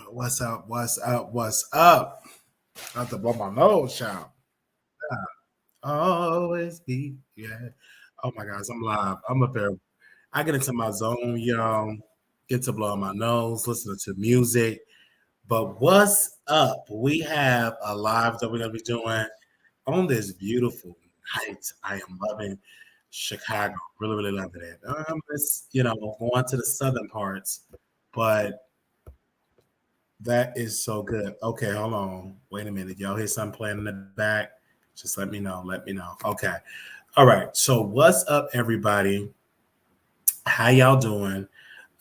What's up? What's up? What's up? I have to blow my nose, child. Always be, yeah. Oh my gosh, I'm live. I'm up there. I get into my zone, get to blow my nose, listening to music. But what's up? We have a live that we're gonna be doing on this beautiful night. I am loving Chicago. Really, really loving it. It's going to the southern parts, but that is so good. Okay, hold on. Wait a minute. Y'all hear something playing in the back? Just let me know. Let me know. Okay. All right. So what's up, everybody? How y'all doing?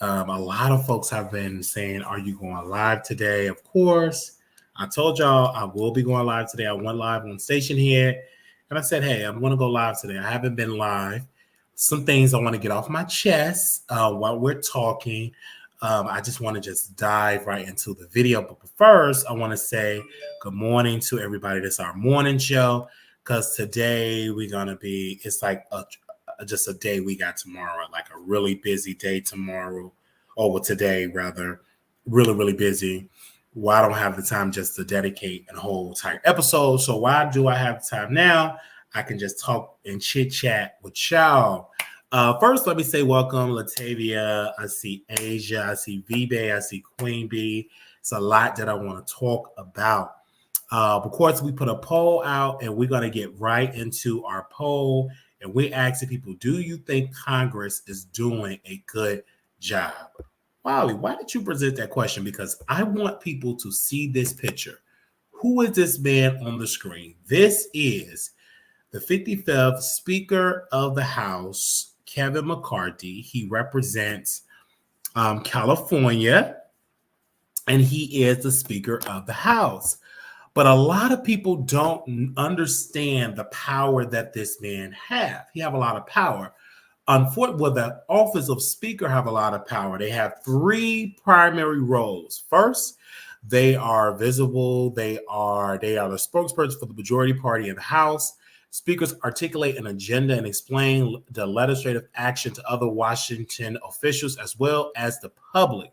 A lot of folks have been saying, "Are you going live today?" Of course. I told y'all I will be going live today. I went live on station here, and I said, "Hey, I'm going to go live today." I haven't been live. Some things I want to get off my chest while we're talking. I just want to just dive right into the video. But first, I want to say good morning to everybody. This is our morning show because today we're going to be, it's like just a day we got tomorrow, like a really busy day tomorrow, or well, today rather, really, really busy. Well, I don't have the time just to dedicate a whole entire episode. So why do I have the time now? I can just talk and chit chat with y'all. First, let me say welcome, Latavia. I see Asia. I see V-Bay. I see Queen Bee. It's a lot that I want to talk about. Of course, we put a poll out, and we're going to get right into our poll. And we're asking people, do you think Congress is doing a good job? Wally, why did you present that question? Because I want people to see this picture. Who is this man on the screen? This is the 55th Speaker of the House, Kevin McCarthy. He represents California, and he is the Speaker of the House. But a lot of people don't understand the power that this man has. He have a lot of power. Unfortunately, well, the office of Speaker have a lot of power. They have three primary roles. First, they are visible. They are the spokesperson for the majority party in the House. Speakers articulate an agenda and explain the legislative action to other Washington officials as well as the public.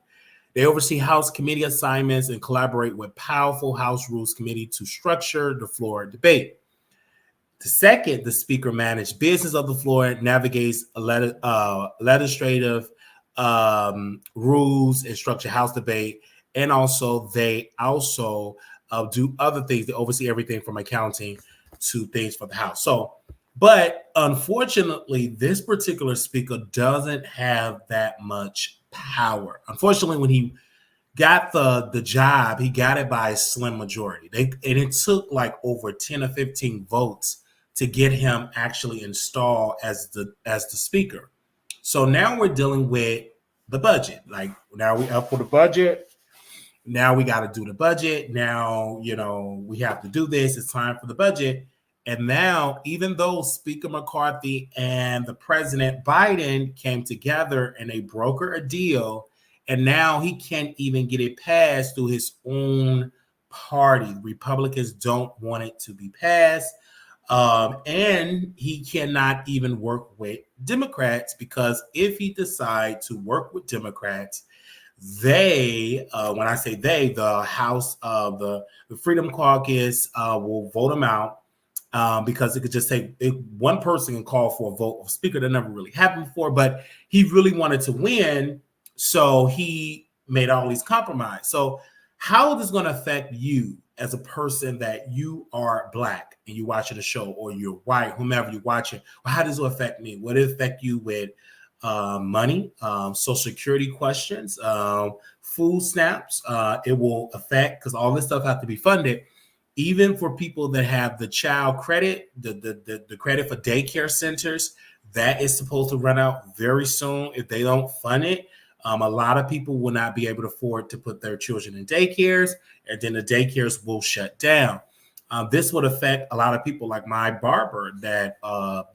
They oversee House committee assignments and collaborate with powerful House Rules Committee to structure the floor debate. The second, the Speaker manages business of the floor, navigates legislative rules and structure House debate, and also they also do other things. They oversee everything from accounting to things for the House. So, but unfortunately, this particular Speaker doesn't have that much power. Unfortunately, when he got the job, he got it by a slim majority. And it took like over 10 or 15 votes to get him actually installed as the speaker. So now we're dealing with the budget. Like now we up for the budget. Now we got to do the budget. Now, we have to do this. It's time for the budget. And now, even though Speaker McCarthy and the President Biden came together and they brokered a deal, and now he can't even get it passed through his own party. Republicans don't want it to be passed. And he cannot even work with Democrats because if he decides to work with Democrats, they, when I say they, the House of the Freedom Caucus will vote him out. Because it could just take one person can call for a vote of speaker. That never really happened before, but he really wanted to win. So he made all these compromises. So how is this going to affect you as a person that you are Black and you're watching the show, or you're white, whomever you're watching? Well, how does it affect me? Will it affect you with money, Social Security questions, food stamps? It will affect, because all this stuff has to be funded. Even for people that have the child credit, the credit for daycare centers, that is supposed to run out very soon. If they don't fund it, a lot of people will not be able to afford to put their children in daycares, and then the daycares will shut down. This would affect a lot of people like my barber that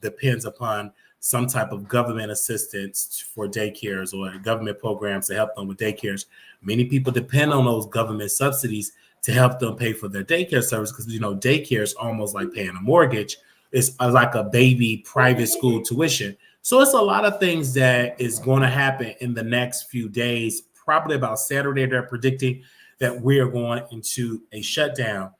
depends upon some type of government assistance for daycares or government programs to help them with daycares. Many people depend on those government subsidies to help them pay for their daycare service, because daycare is almost like paying a mortgage. It's like a baby private school tuition. So it's a lot of things that is going to happen in the next few days. Probably about Saturday, they're predicting that we are going into a shutdown.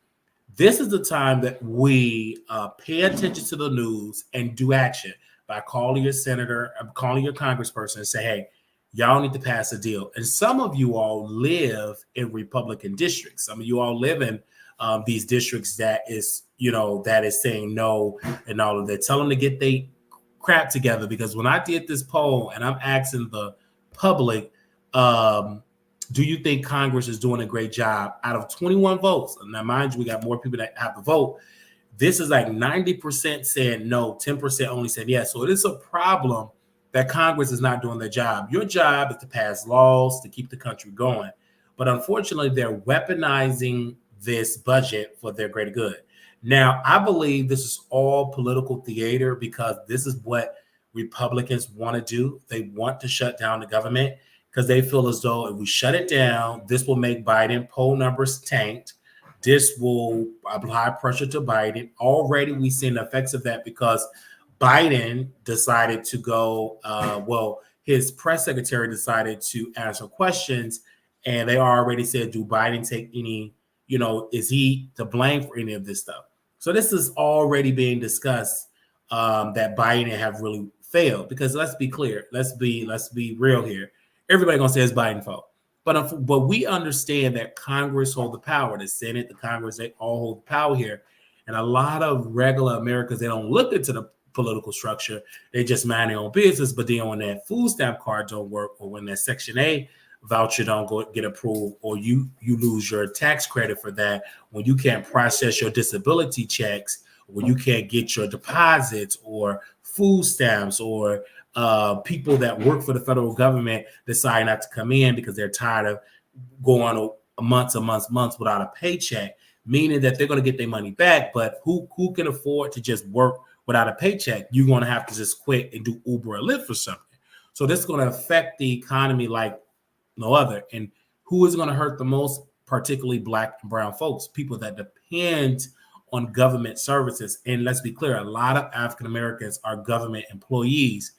This is the time that we pay attention to the news and do action by calling your senator, calling your congressperson and say, hey, y'all need to pass a deal. And some of you all live in Republican districts. Some of you all live in these districts that is, that is saying no and all of that. Tell them to get their crap together, because when I did this poll and I'm asking the public, do you think Congress is doing a great job? Out of 21 votes, now mind you, we got more people that have to vote. This is like 90% saying no, 10% only said yes. So it is a problem that Congress is not doing their job. Your job is to pass laws to keep the country going. But unfortunately, they're weaponizing this budget for their greater good. Now, I believe this is all political theater, because this is what Republicans want to do. They want to shut down the government because they feel as though if we shut it down, this will make Biden poll numbers tanked. This will apply pressure to Biden. Already we've seen the effects of that, because Biden decided to go, his press secretary decided to answer questions, and they already said, do Biden take any, is he to blame for any of this stuff? So this is already being discussed, that Biden have really failed, because let's be clear, let's be real here. Everybody gonna say it's Biden's fault. But we understand that Congress hold the power, the Senate, the Congress, they all hold the power here. And a lot of regular Americans, they don't look into the political structure. They just mind their own business. But then when that food stamp card don't work, or when that Section A voucher don't get approved, or you lose your tax credit for that, when you can't process your disability checks, when you can't get your deposits or food stamps, or people that work for the federal government decide not to come in because they're tired of going months without a paycheck, meaning that they're going to get their money back. But who can afford to just work without a paycheck? You're going to have to just quit and do Uber or Lyft or something. So this is going to affect the economy like no other. And who is going to hurt the most? Particularly Black and brown folks, people that depend on government services. And let's be clear, a lot of African Americans are government employees.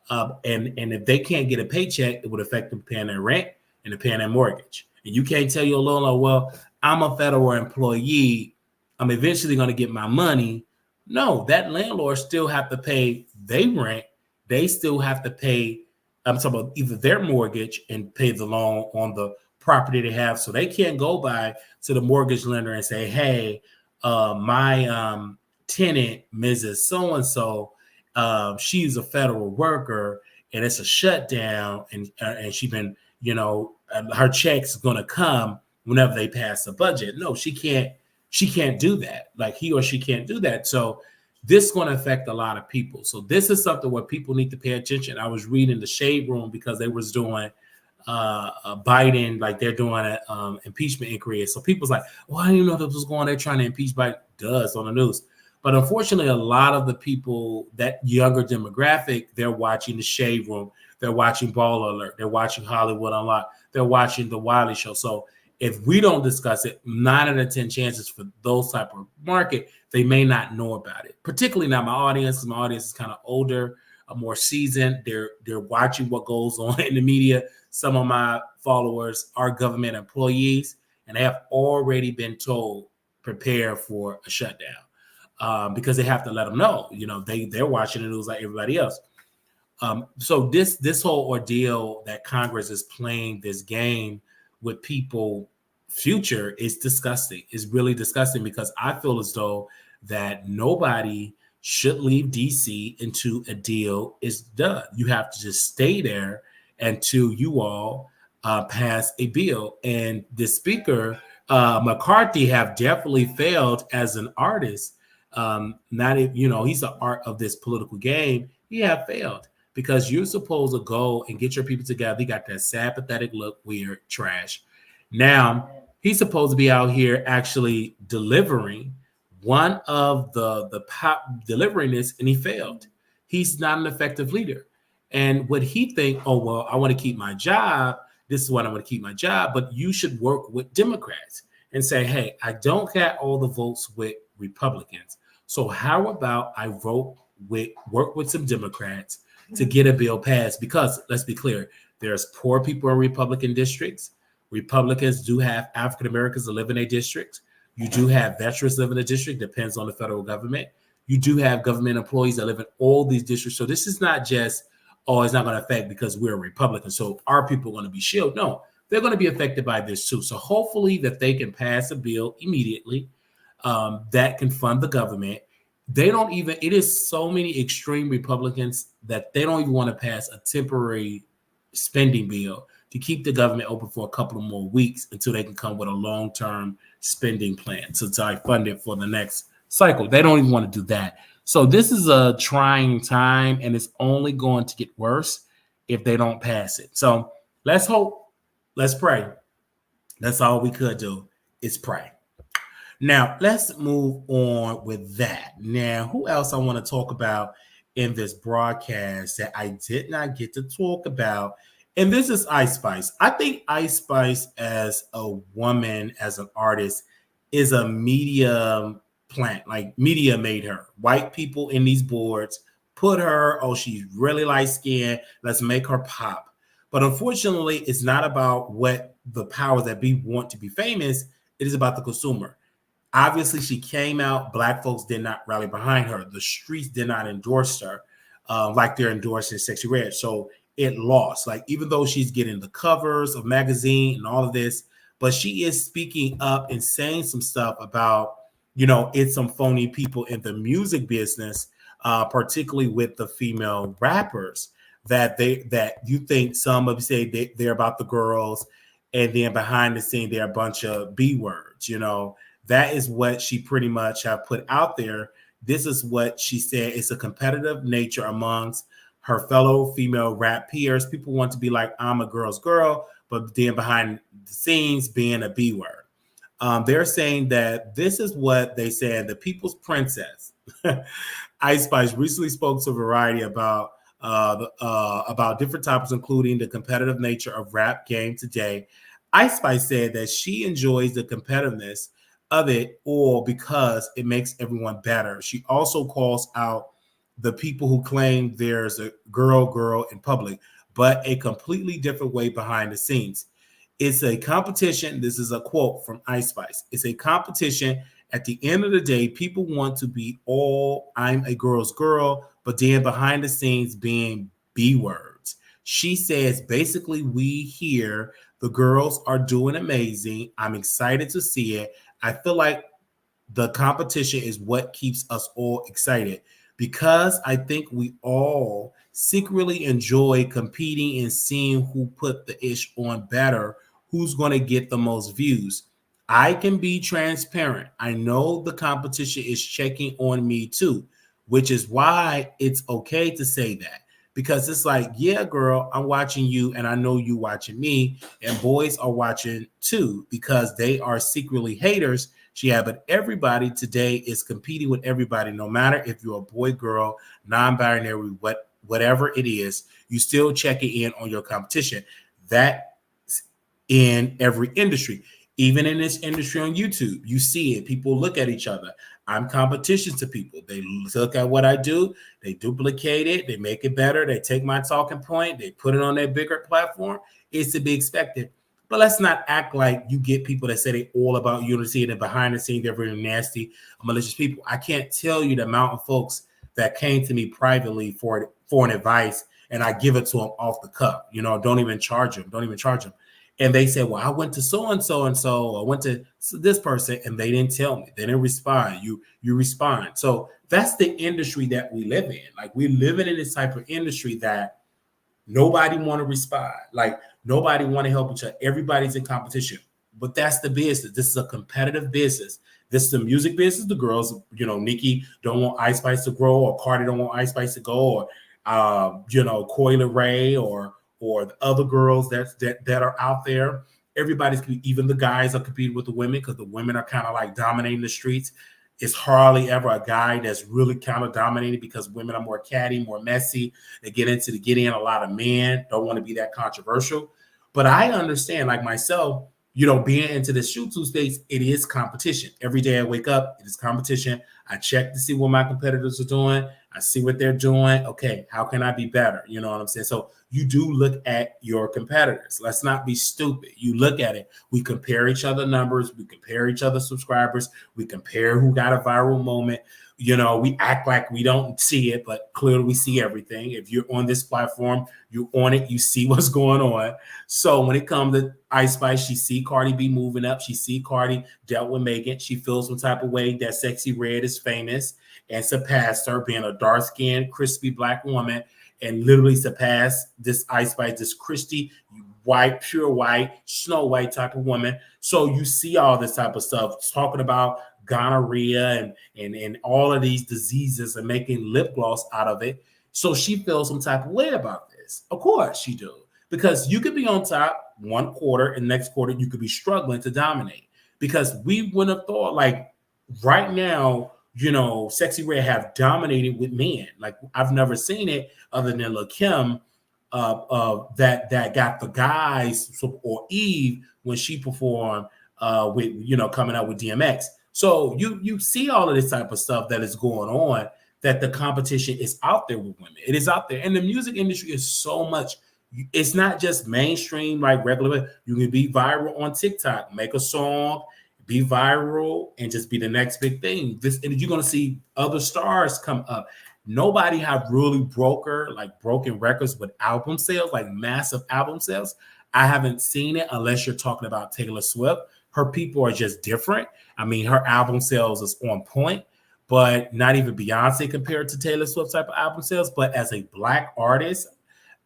And if they can't get a paycheck, it would affect them paying their rent and paying their mortgage. And you can't tell your landlord, well, I'm a federal employee, I'm eventually going to get my money. No, that landlord still have to pay their rent. They still have to pay, I'm talking about either their mortgage and pay the loan on the property they have. So they can't go by to the mortgage lender and say, hey, my tenant, Mrs. So-and-so, she's a federal worker and it's a shutdown, and she been, her check's gonna come whenever they pass the budget. No, she can't do that. Like he or she can't do that. So this is going to affect a lot of people. So this is something where people need to pay attention. I was reading the Shade Room because they was doing Biden, like they're doing an impeachment inquiry. So people's like, well, I didn't know this was going on. They're trying to impeach Biden. Does on the news. But unfortunately, a lot of the people, that younger demographic, they're watching the Shade Room. They're watching Ball Alert. They're watching Hollywood Unlocked. They're watching The Wiley Show. So if we don't discuss it, 9 out of 10 chances for those type of market, they may not know about it. Particularly now, my audience is kind of older, more seasoned. They're watching what goes on in the media. Some of my followers are government employees, and they have already been told prepare for a shutdown, because they have to let them know. They're watching the news like everybody else. So this whole ordeal that Congress is playing this game with people future is disgusting. It's really disgusting, because I feel as though that nobody should leave DC until a deal is done. You have to just stay there until you all pass a bill. And the speaker, McCarthy, have definitely failed as an artist. He's an art of this political game. He have failed, because you're supposed to go and get your people together. He got that sad, pathetic look, weird, trash. Now he's supposed to be out here actually delivering one of the pop delivering this, and he failed. He's not an effective leader. And what he think, oh, well, I want to keep my job. This is what I want to keep my job. But you should work with Democrats and say, hey, I don't get all the votes with Republicans. So how about I work with some Democrats to get a bill passed. Because let's be clear, there's poor people in Republican districts. Republicans do have African Americans that live in a district. You do have veterans live in a district, depends on the federal government. You do have government employees that live in all these districts. So this is not just, oh, it's not going to affect because we're Republicans, so our people are going to be shielded. No, they're going to be affected by this too. So hopefully that they can pass a bill immediately that can fund the government. They don't even, it is so many extreme Republicans that they don't even want to pass a temporary spending bill to keep the government open for a couple of more weeks until they can come with a long-term spending plan to fund it for the next cycle. They don't even want to do that. So this is a trying time, and it's only going to get worse if they don't pass it. So let's hope, let's pray. That's all we could do is pray. Now, let's move on with that. Now, who else I want to talk about in this broadcast that I did not get to talk about? And this is Ice Spice. I think Ice Spice as a woman, as an artist, is a media plant. Like media made her. White people in these boards put her, oh, she's really light skinned. Let's make her pop. But unfortunately, it's not about what the powers that be want to be famous. It is about the consumer. Obviously, she came out. Black folks did not rally behind her. The streets did not endorse her like they're endorsing Sexy Red. So it lost. Like, even though she's getting the covers of magazine and all of this, but she is speaking up and saying some stuff about, you know, it's some phony people in the music business, particularly with the female rappers, that you think some of say they're about the girls, and then behind the scene they're a bunch of B words, you know. That is what she pretty much have put out there. This is what she said. It's a competitive nature amongst her fellow female rap peers. People want to be like, I'm a girl's girl, but then behind the scenes being a B word. They're saying that this is what they said, the people's princess. Ice Spice recently spoke to Variety about different topics, including the competitive nature of rap game today. Ice Spice said that she enjoys the competitiveness of it all because it makes everyone better. She also calls out the people who claim there's a girl in public, but a completely different way behind the scenes. It's a competition. This is a quote from Ice Spice. It's a competition. At the end of the day, people want to be all I'm a girl's girl, but then behind the scenes being B words. She says, basically, we hear the girls are doing amazing. I'm excited to see it. I feel like the competition is what keeps us all excited because I think we all secretly enjoy competing and seeing who put the ish on better, who's going to get the most views. I can be transparent. I know the competition is checking on me too, which is why it's okay to say that. Because it's like, yeah, girl, I'm watching you and I know you watching me, and boys are watching too because they are secretly haters. Yeah, but everybody today is competing with everybody, no matter if you're a boy, girl, non-binary, whatever it is, you still checking in on your competition. That's in every industry. Even in this industry on YouTube, you see it. People look at each other. I'm competition to people. They look at what I do. They duplicate it. They make it better. They take my talking point. They put it on their bigger platform. It's to be expected. But let's not act like you get people that say they all about unity and behind the scenes they're very nasty, malicious people. I can't tell you the amount of folks that came to me privately for an advice, and I give it to them off the cuff. You know, don't even charge them. And they said, well, I went to so-and-so and so, I went to this person, and they didn't tell me. They didn't respond. You respond. So that's the industry that we live in. Like, we're living in this type of industry that nobody want to respond. Like, nobody want to help each other. Everybody's in competition. But that's the business. This is a competitive business. This is the music business. The girls, you know, Nicki don't want Ice Spice to grow, or Cardi don't want Ice Spice to go, or you know, Coyle Ray, or the other girls that are out there. Everybody's, even the guys are competing with the women because the women are kind of like dominating the streets. It's hardly ever a guy that's really kind of dominated because women are more catty, more messy. They get in. A lot of men don't want to be that controversial. But I understand, like myself, being into the YouTube space, it is competition. Every day I wake up, it is competition. I check to see what my competitors are doing. I see what they're doing. Okay, how can I be better? You know what I'm saying? So you do look at your competitors. Let's not be stupid. You look at it. We compare each other numbers. We compare each other subscribers. We compare who got a viral moment. We act like we don't see it, but clearly we see everything. If you're on this platform, you're on it, you see what's going on. So when it comes to Ice Spice, she see Cardi B moving up. She see Cardi dealt with Megan. She feels some type of way that Sexy Red is famous and surpassed her, being a dark-skinned, crispy black woman, and literally surpassed this Ice Spice, this Christy white, pure white, Snow White type of woman. So you see all this type of stuff, talking about gonorrhea and all of these diseases and making lip gloss out of it. So she feels some type of way about this. Of course she do. Because you could be on top one quarter and next quarter you could be struggling to dominate. Because we wouldn't have thought, like, right now, Sexy Red have dominated with men. Like, I've never seen it other than Lil' Kim, that got the guys, or Eve when she performed with coming out with DMX. So you see all of this type of stuff that is going on, that the competition is out there with women. It is out there. And the music industry is so much. It's not just mainstream, like regular. You can be viral on TikTok, make a song, be viral, and just be the next big thing. And you're going to see other stars come up. Nobody have really broken records with album sales, like massive album sales. I haven't seen it unless you're talking about Taylor Swift. Her people are just different. I mean, her album sales is on point, but not even Beyonce compared to Taylor Swift type of album sales. But as a black artist,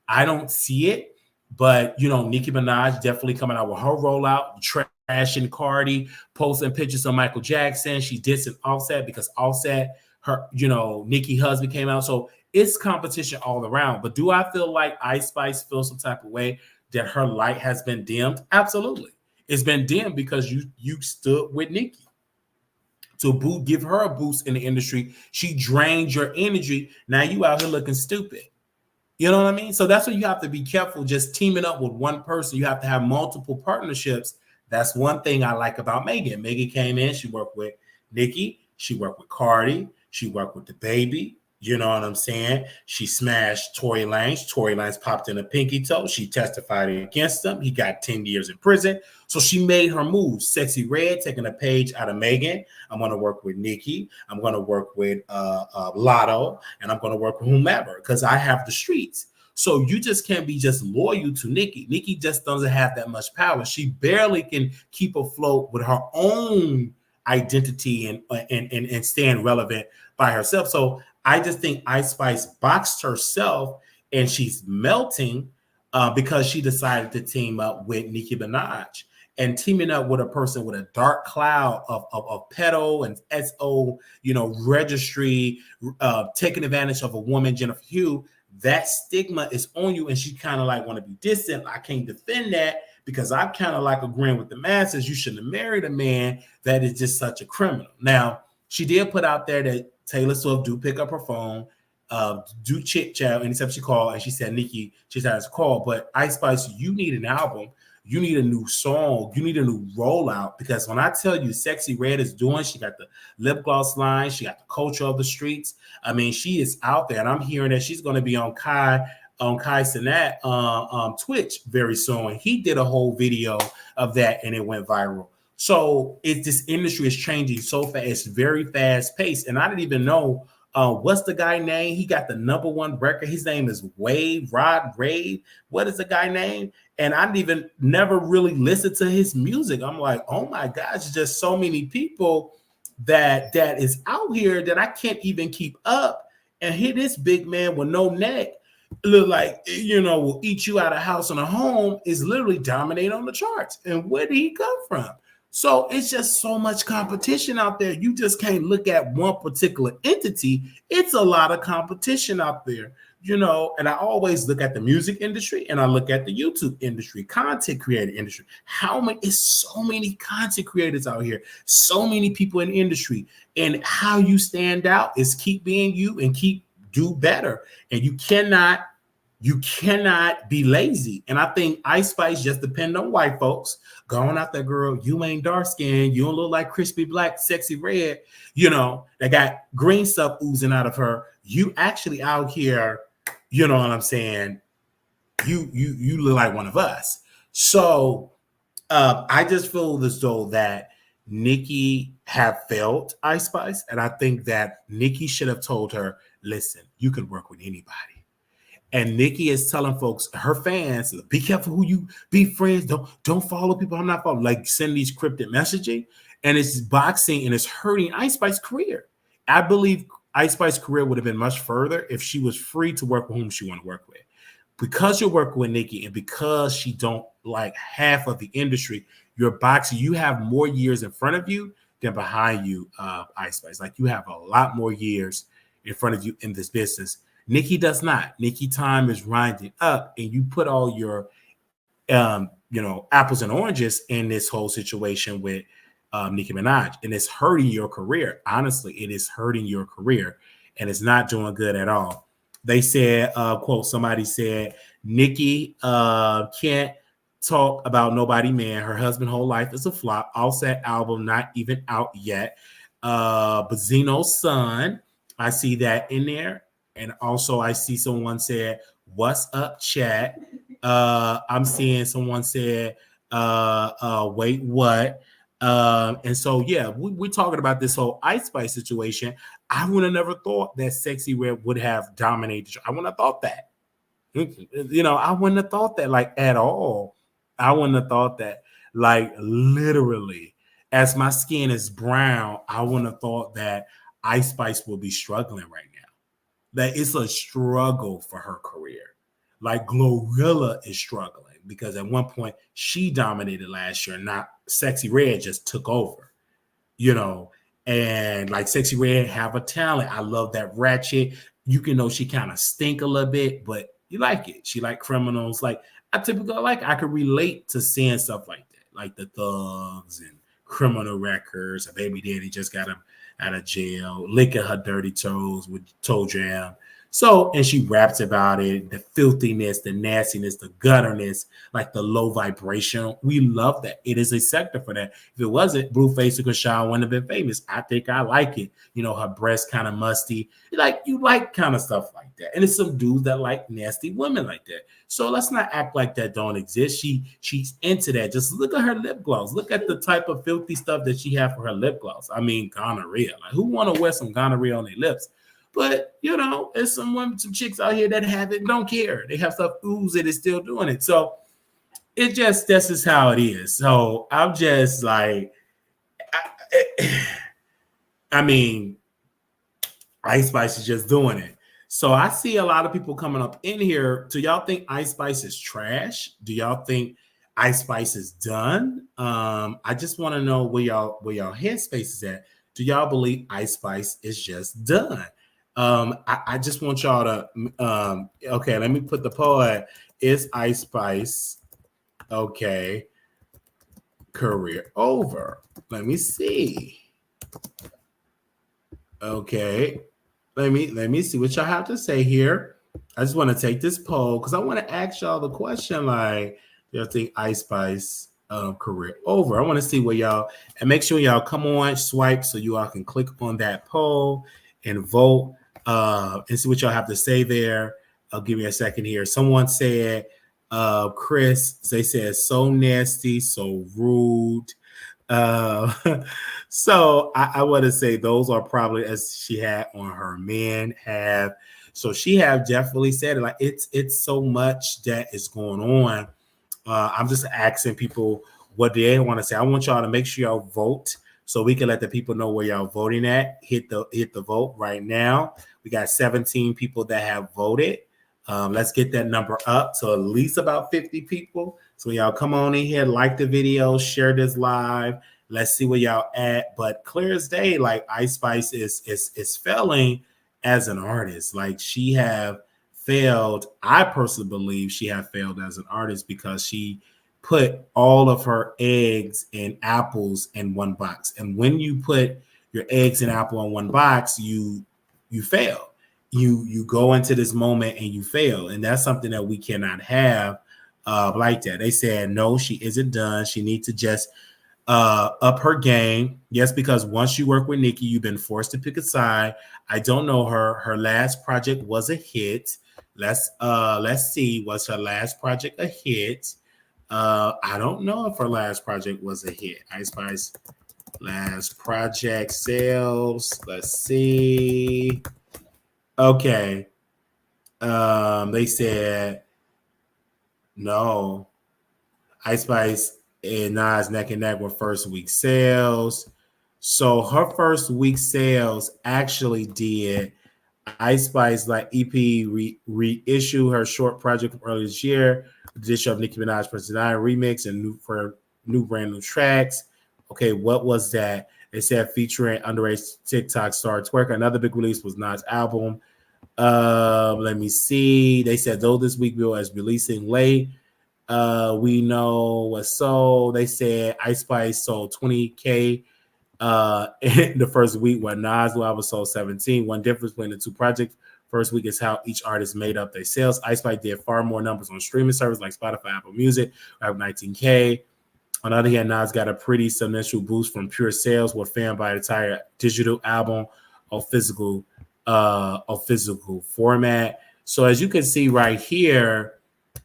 I don't see it. But, Nicki Minaj definitely coming out with her rollout, trashing Cardi, posting pictures of Michael Jackson. She dissing Offset because Offset, her, Nicki husband came out. So it's competition all around. But do I feel like Ice Spice feels some type of way that her light has been dimmed? Absolutely. It's been dimmed because you stood with Nicki. To give her a boost in the industry, she drained your energy. Now you out here looking stupid. You know what I mean? So that's why you have to be careful just teaming up with one person. You have to have multiple partnerships. That's one thing I like about Megan. Megan came in, she worked with Nicki, she worked with Cardi, she worked with the baby. You know what I'm saying? She smashed Tory Lanez. Tory Lanez popped in a pinky toe. She testified against him. He got 10 years in prison. So she made her moves. Sexy Red taking a page out of Megan. I'm going to work with Nicki. I'm going to work with Lotto. And I'm going to work with whomever because I have the streets. So you just can't be just loyal to Nicki. Nicki just doesn't have that much power. She barely can keep afloat with her own identity and staying relevant by herself. So I just think Ice Spice boxed herself and she's melting because she decided to team up with Nicki Minaj. And teaming up with a person with a dark cloud of pedo and SO, registry, taking advantage of a woman, Jennifer Hugh, that stigma is on you. And she kind of like want to be distant. I can't defend that because I'm kind of like agreeing with the masses. You shouldn't have married a man that is just such a criminal. Now, she did put out there that Taylor Swift do pick up her phone, do chit chat anytime she called, and she said, Nicki, she said it's call. But Ice Spice, you need an album. You need a new song. You need a new rollout because when I tell you Sexy Red is doing, she got the lip gloss line. She got the culture of the streets. I mean, she is out there. And I'm hearing that she's going to be on Kai Cenat Twitch very soon. He did a whole video of that and it went viral. So this industry is changing so fast. It's very fast paced. And I didn't even know what's the guy name? He got the #1 record. His name is Rod Wave. What is the guy name? And I didn't even never really listened to his music. I'm like, oh my gosh, there's just so many people that is out here that I can't even keep up. And here this big man with no neck look like, will eat you out of house and a home is literally dominating on the charts. And where did he come from? So it's just so much competition out there. You just can't look at one particular entity. It's a lot of competition out there, and I always look at the music industry and I look at the YouTube industry, content creator industry. It's so many content creators out here, so many people in the industry. And how you stand out is keep being you and do better. And you cannot You cannot be lazy. And I think Ice Spice just depend on white folks going out there, girl. You ain't dark skinned. You don't look like crispy black, sexy red. You know, they got green stuff oozing out of her. You actually out here, you know what I'm saying? You look like one of us. So I just feel as though that Nicki have failed Ice Spice, and I think that Nicki should have told her, "Listen, you can work with anybody." And Nicki is telling folks, her fans, be careful who you be friends. Don't follow people I'm not following. Like send these cryptic messaging, and it's boxing and it's hurting Ice Spice's career. I believe Ice Spice's career would have been much further if she was free to work with whom she want to work with. Because you're working with Nicki and because she don't like half of the industry, you're boxing. You have more years in front of you than behind you, Ice Spice. Like you have a lot more years in front of you in this business. Nicki does not. Nicki time is winding up, and you put all your, apples and oranges in this whole situation with Nicki Minaj, and it's hurting your career. Honestly, it is hurting your career, and it's not doing good at all. They said, quote, somebody said, Nicki can't talk about nobody, man. Her husband whole life is a flop. Offset album not even out yet. Bazino's son, I see that in there. And also I see someone said, what's up, chat? I'm seeing someone said, wait, what? And so, yeah, we're talking about this whole Ice Spice situation. I would have never thought that Sexy Red would have dominated. I wouldn't have thought that. I wouldn't have thought that like at all. I wouldn't have thought that like literally. As my skin is brown, I wouldn't have thought that Ice Spice will be struggling right now. That it's a struggle for her career. Like Glorilla is struggling because at one point she dominated last year, not Sexy Red just took over, and like Sexy Red have a talent. I love that ratchet. You can know she kind of stink a little bit, but you like it. She like criminals. Like I could relate to seeing stuff like that, like the thugs and criminal records. A baby daddy just got him out of jail, licking her dirty toes with toe jam. So, and she raps about it, the filthiness, the nastiness, the gutterness, like the low vibration. We love that. It is a sector for that. If it wasn't, Blueface or Kashawn wouldn't have been famous. I think I like it. Her breast kind of musty. You like kind of stuff like that. And it's some dudes that like nasty women like that. So let's not act like that don't exist. She's into that. Just look at her lip gloss. Look at the type of filthy stuff that she had for her lip gloss. I mean, gonorrhea. Like who want to wear some gonorrhea on their lips? But there's some chicks out here that have it, don't care. They have stuff ooze it is still doing it. So this is how it is. So I'm just like, I mean, Ice Spice is just doing it. So I see a lot of people coming up in here. Do y'all think Ice Spice is trash? Do y'all think Ice Spice is done? I just want to know where y'all headspace is at. Do y'all believe Ice Spice is just done? I just want y'all to okay, let me put the poll at, is Ice Spice career over? Let me see. Okay, let me see what y'all have to say here. I just want to take this poll because I want to ask y'all the question, like, do you think Ice Spice career over? I want to see where y'all, and make sure y'all come on, swipe so you all can click on that poll and vote and see what y'all have to say there. I'll give you a second here. Someone said, Chris, they said so nasty, so rude. So I want to say those are probably as she had on her men have. So she have definitely said it. Like it's so much that is going on. I'm just asking people what they want to say. I want y'all to make sure y'all vote so we can let the people know where y'all voting at. Hit the vote right now. We got 17 people that have voted. Let's get that number up. So at least about 50 people. So y'all come on in here, like the video, share this live. Let's see where y'all at. But clear as day, like Ice Spice is failing as an artist. Like she have failed. I personally believe she have failed as an artist because she put all of her eggs and apples in one box. And when you put your eggs and apple in one box, you fail. you go into this moment and you fail, and that's something that we cannot have like that. They said no, she isn't done. She needs to just up her game. Yes, because once you work with Nicki, you've been forced to pick a side. I don't know her. Her last project was a hit. Let's see. Was her last project a hit? I don't know if her last project was a hit. Ice Spice last project sales. Let's see. Okay. They said no. Ice Spice and Nas neck and neck with first week sales. So her first week sales actually did Ice Spice like EP reissue her short project from earlier this year, edition of Nicki Minaj President remix and new brand new tracks. Okay, what was that? They said featuring underage TikTok star Twerk. Another big release was Nas' album. Let me see. They said though this week Bill is releasing late. We know what sold. They said Ice Spice sold 20K in the first week, where Nas' new album sold 17. One difference between the two projects. First week is how each artist made up their sales. Ice Spice did far more numbers on streaming services like Spotify, Apple Music, have 19K. On the other hand, Nas got a pretty substantial boost from pure sales, were fanned by an entire digital album or physical format. So as you can see right here,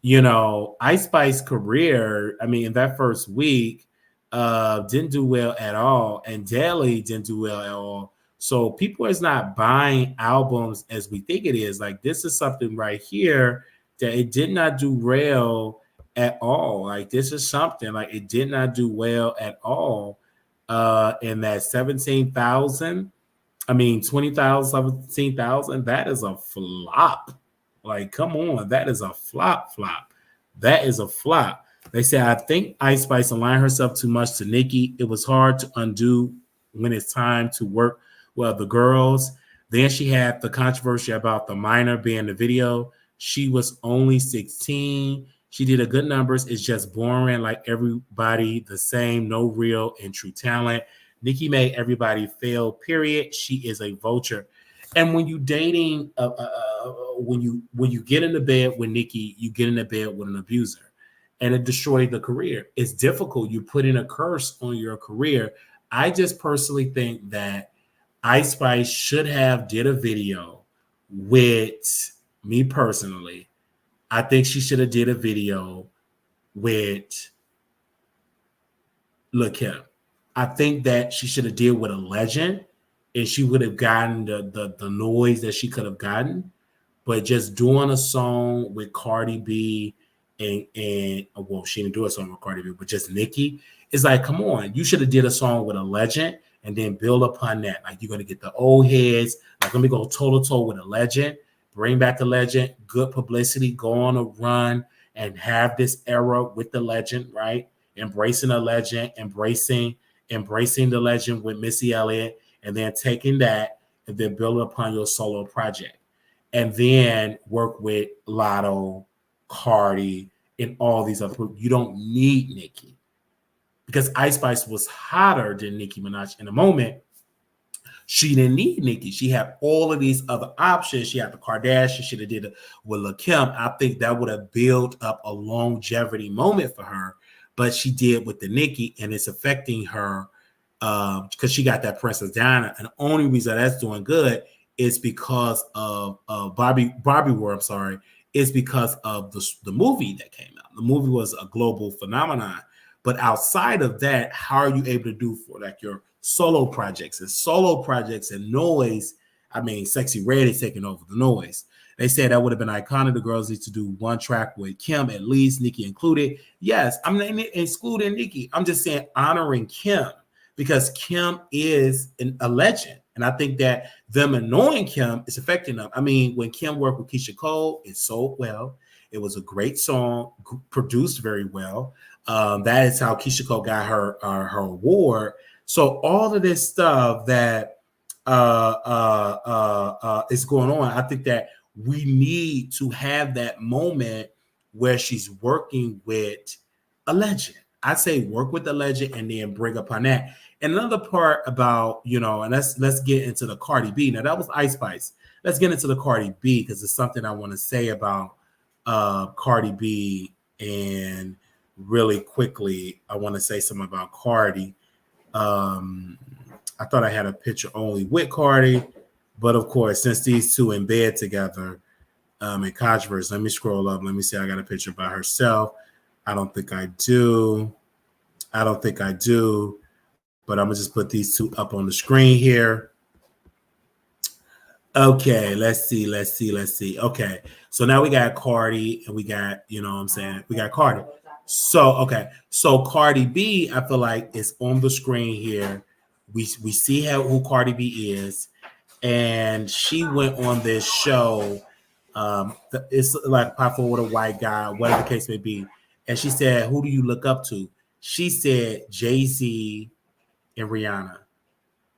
you know, Ice Spice's career, I mean, in that first week, didn't do well at all, and Daily didn't do well at all. So people is not buying albums as we think it is. Like this is something right here that it did not do well at all. Like this is something like it did not do well at all. In that 17,000, I mean 20,000, 17,000, that is a flop. Like, come on, that is a flop. That is a flop. They say, I think Ice Spice aligned herself too much to Nicki. It was hard to undo when it's time to work with the girls. Then she had the controversy about the minor being the video. She was only 16. She did a good numbers. It's just boring, like everybody the same, no real and true talent. Nicki made everybody fail, period. She is a vulture. And when you dating, when you get into bed with Nicki, you get into bed with an abuser, and it destroyed the career. It's difficult. You put in a curse on your career. I just personally think that Ice Spice should have did a video with me personally. I think she should have did a video with Lil' Kim. I think that she should have did with a legend, and she would have gotten the noise that she could have gotten. But just doing a song with Cardi B and well, she didn't do a song with Cardi B, but just Nicki, it's like, come on, you should have did a song with a legend and then build upon that. Like you're gonna get the old heads, like let me go toe to toe with a legend, bring back the legend, good publicity, go on a run and have this era with the legend, right? Embracing a legend, embracing the legend with Missy Elliott, and then taking that and then build upon your solo project. And then work with Lotto, Cardi, and all these other people. You don't need Nicki because Ice Spice was hotter than Nicki Minaj in the moment. She didn't need Nicki. She had all of these other options. She had the Kardashians. She did it with Lil' Kim. I think that would have built up a longevity moment for her, but she did with the Nicki, and it's affecting her because she got that Princess Diana. And the only reason that's doing good is because of Barbie World. I'm sorry, is because of the movie that came out. The movie was a global phenomenon. But outside of that, how are you able to do for like your solo projects and noise? I mean, Sexy Red is taking over the noise. They said that would have been iconic. The girls need to do one track with Kim, at least, Nicki included. Yes, I'm not excluding Nicki. I'm just saying honoring Kim because Kim is a legend. And I think that them annoying Kim is affecting them. I mean, when Kim worked with Keisha Cole, it sold well. It was a great song, produced very well. That is how Keisha Cole got her award. So all of this stuff that is going on, I think that we need to have that moment where she's working with a legend. I say work with the legend and then bring upon that. And another part about, and let's get into the Cardi B. Now that was Ice Spice. let's get into the Cardi B because it's something I want to say about Cardi B. And really quickly, I want to say something about Cardi. I thought I had a picture only with Cardi, but of course, since these two in bed together in controversy, let me scroll up. Let me see. I got a picture by herself. I don't think I do. But I'm gonna just put these two up on the screen here. Okay, let's see. Okay, so now we got Cardi and we got, you know what I'm saying? We got Cardi. So, okay, so Cardi B, I feel like is on the screen here. We see who Cardi B is, and she went on this show. It's like Pop Forward with a White Guy, whatever the case may be. And she said, "Who do you look up to?" She said Jay-Z and Rihanna.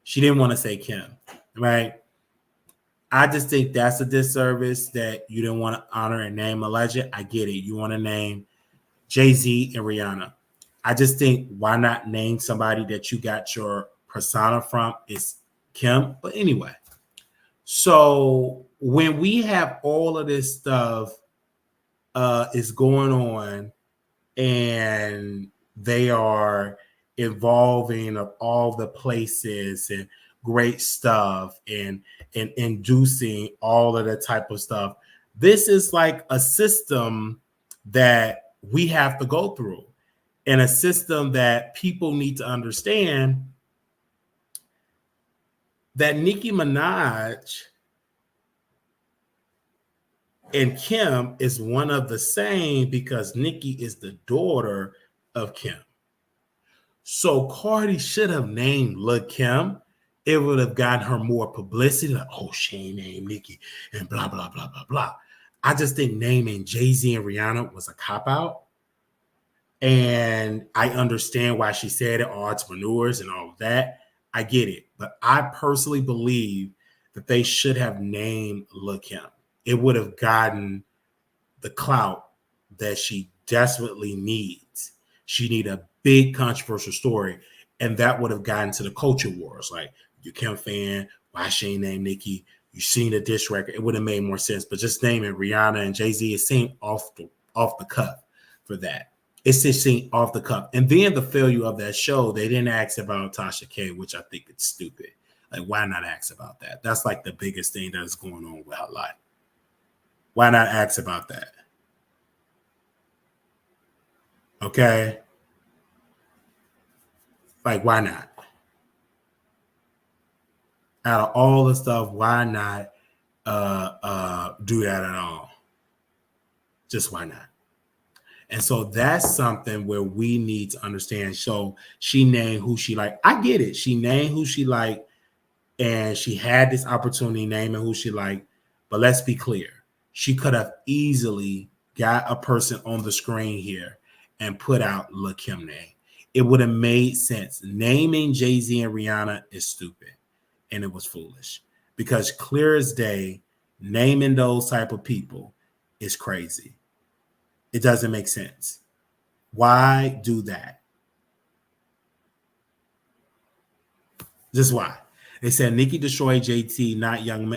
She didn't want to say Kim, right? I just think that's a disservice that you didn't want to honor and name a legend. I get it. You want to name Jay-Z and Rihanna. I just think why not name somebody that you got your persona from? Is Kim. But anyway, so when we have all of this stuff is going on and they are involving of all the places and great stuff and inducing all of that type of stuff. This is like a system that we have to go through, and a system that people need to understand that Nicki Minaj and Kim is one of the same because Nicki is the daughter of Kim. So Cardi should have named Lil' Kim. It would have gotten her more publicity. Like, oh, she ain't named Nicki and blah, blah, blah, blah, blah. I just think naming Jay-Z and Rihanna was a cop-out. And I understand why she said it, all entrepreneurs and all of that. I get it. But I personally believe that they should have named Lil' Kim. It would have gotten the clout that she desperately needs. She need a big controversial story, and that would have gotten to the culture wars. Like, you Kim fan, why she ain't named Nicki? You seen the diss record? It would have made more sense. But just naming Rihanna and Jay-Z, it seemed off the cuff for that. It's just seemed off the cuff. And then the failure of that show, they didn't ask about Tasha K, which I think it's stupid. Like, why not ask about that? That's like the biggest thing that is going on with her life. Why not ask about that? Okay? Like, why not? Out of all the stuff, why not do that at all? Just why not? And so that's something where we need to understand. So she named who she liked. I get it. She named who she liked, and she had this opportunity naming who she liked. But let's be clear. She could have easily got a person on the screen here and put out Lil' Kim name. It would have made sense. Naming Jay-Z and Rihanna is stupid, and it was foolish because clear as day, naming those type of people is crazy. It doesn't make sense. Why do that? Just why? They said Nicki destroyed JT, not young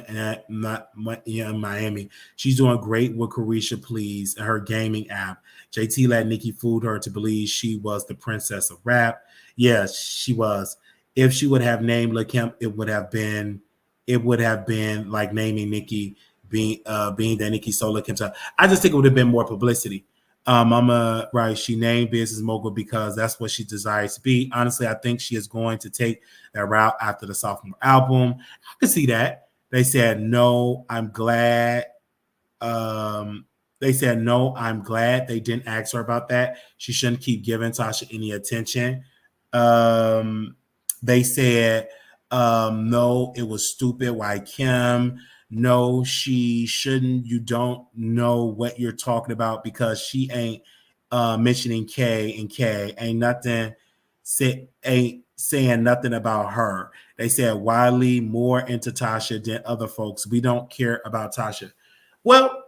Miami. She's doing great with Carisha Please and her gaming app. JT let Nicki fool her to believe she was the princess of rap. Yes, she was. If she would have named Lil' Kim, it would have been like naming Nicki being that Nicki stole Lil' Kim's. I just think it would have been more publicity. Right. She named Business Mogul because that's what she desires to be. Honestly, I think she is going to take that route after the sophomore album. I can see that. They said no. I'm glad. They said no. I'm glad they didn't ask her about that. She shouldn't keep giving Tasha any attention. They said no. It was stupid. Why Kim? No, she shouldn't. You don't know what you're talking about because she ain't mentioning K and K. Ain't saying nothing about her. They said Wiley more into Tasha than other folks. We don't care about Tasha. Well,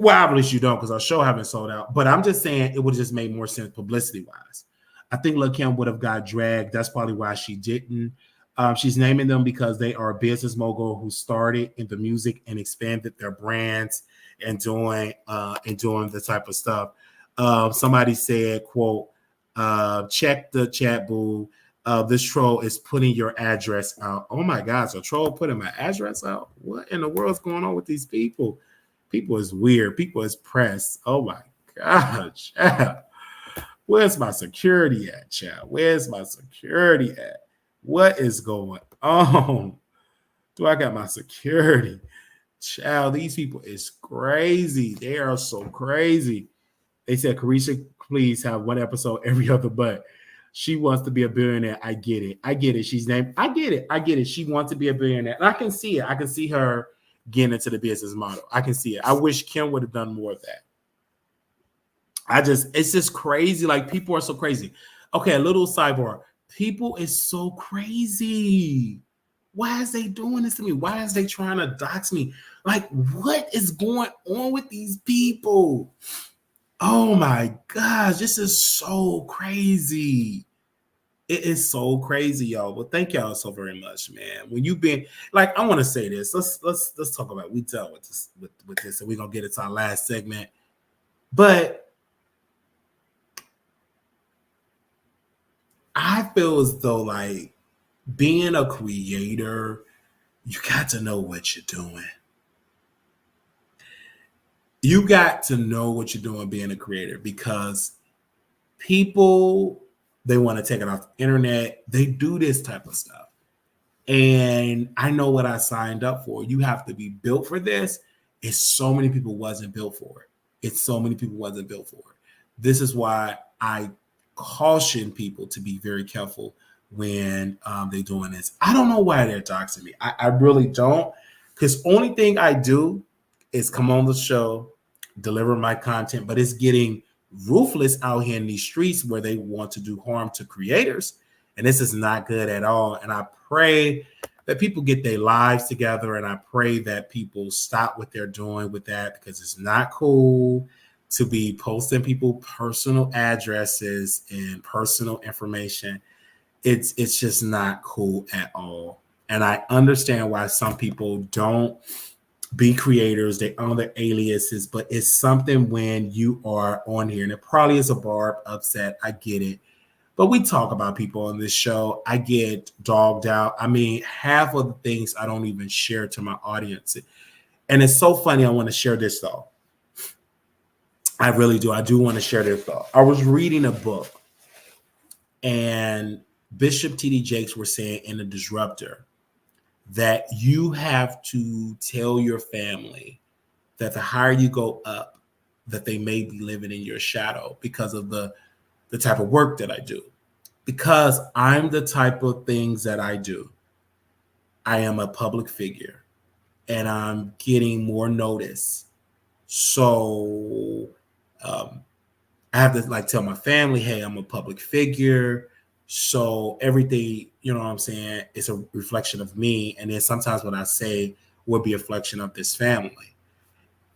obviously you don't because our show haven't sold out. But I'm just saying it would have just made more sense publicity wise. I think Lil' Kim would have got dragged. That's probably why she didn't She's naming them because they are a business mogul who started in the music and expanded their brands and doing the type of stuff. Somebody said, "quote Check the chat, boo. This troll is putting your address out." Oh my gosh, a troll putting my address out? What in the world's going on with these people? People is weird. People is pressed. Oh my gosh. Where's my security at, child? Where's my security at? What is going on? Do I got my security? Child, these people is crazy. They are so crazy. They said, Carisha, please have one episode every other but. She wants to be a billionaire. I get it. I get it. She's named. I get it. I get it. She wants to be a billionaire. And I can see it. I can see her getting into the business model. I can see it. I wish Kim would have done more of that. It's just crazy. Like, people are so crazy. Okay, a little sidebar. People is so crazy. Why is they doing this to me? Why is they trying to dox me? Like, what is going on with these people? Oh my gosh, this is so crazy. It is so crazy, y'all. But thank y'all so very much, man. When you've been like, I want to say this. Let's talk about it. We dealt with this with this, and we're gonna get into our last segment. But I feel as though, like, being a creator, you got to know what you're doing. You got to know what you're doing being a creator, because people, they want to take it off the internet. They do this type of stuff. And I know what I signed up for. You have to be built for this. It's so many people wasn't built for it. It's so many people wasn't built for it. This is why I caution people to be very careful when they're doing this. I don't know why they're doxing me. I really don't. Because only thing I do is come on the show, deliver my content, but it's getting ruthless out here in these streets where they want to do harm to creators. And this is not good at all. And I pray that people get their lives together, and I pray that people stop what they're doing with that, because it's not cool to be posting people personal addresses and personal information. It's just not cool at all. And I understand why some people don't be creators, they own their aliases, but it's something when you are on here, and it probably is a Barb upset. I get it. But we talk about people on this show. I get dogged out. I mean, half of the things I don't even share to my audience. And it's so funny. I want to share this, though. I really do. I do want to share this, though. I was reading a book, and Bishop T.D. Jakes were saying in The Disruptor that you have to tell your family that the higher you go up, that they may be living in your shadow because of the type of work that I do. Because I'm the type of things that I do. I am a public figure, and I'm getting more notice. So I have to, like, tell my family, hey, I'm a public figure. So everything, you know what I'm saying, is a reflection of me. And then sometimes what I say will be a reflection of this family.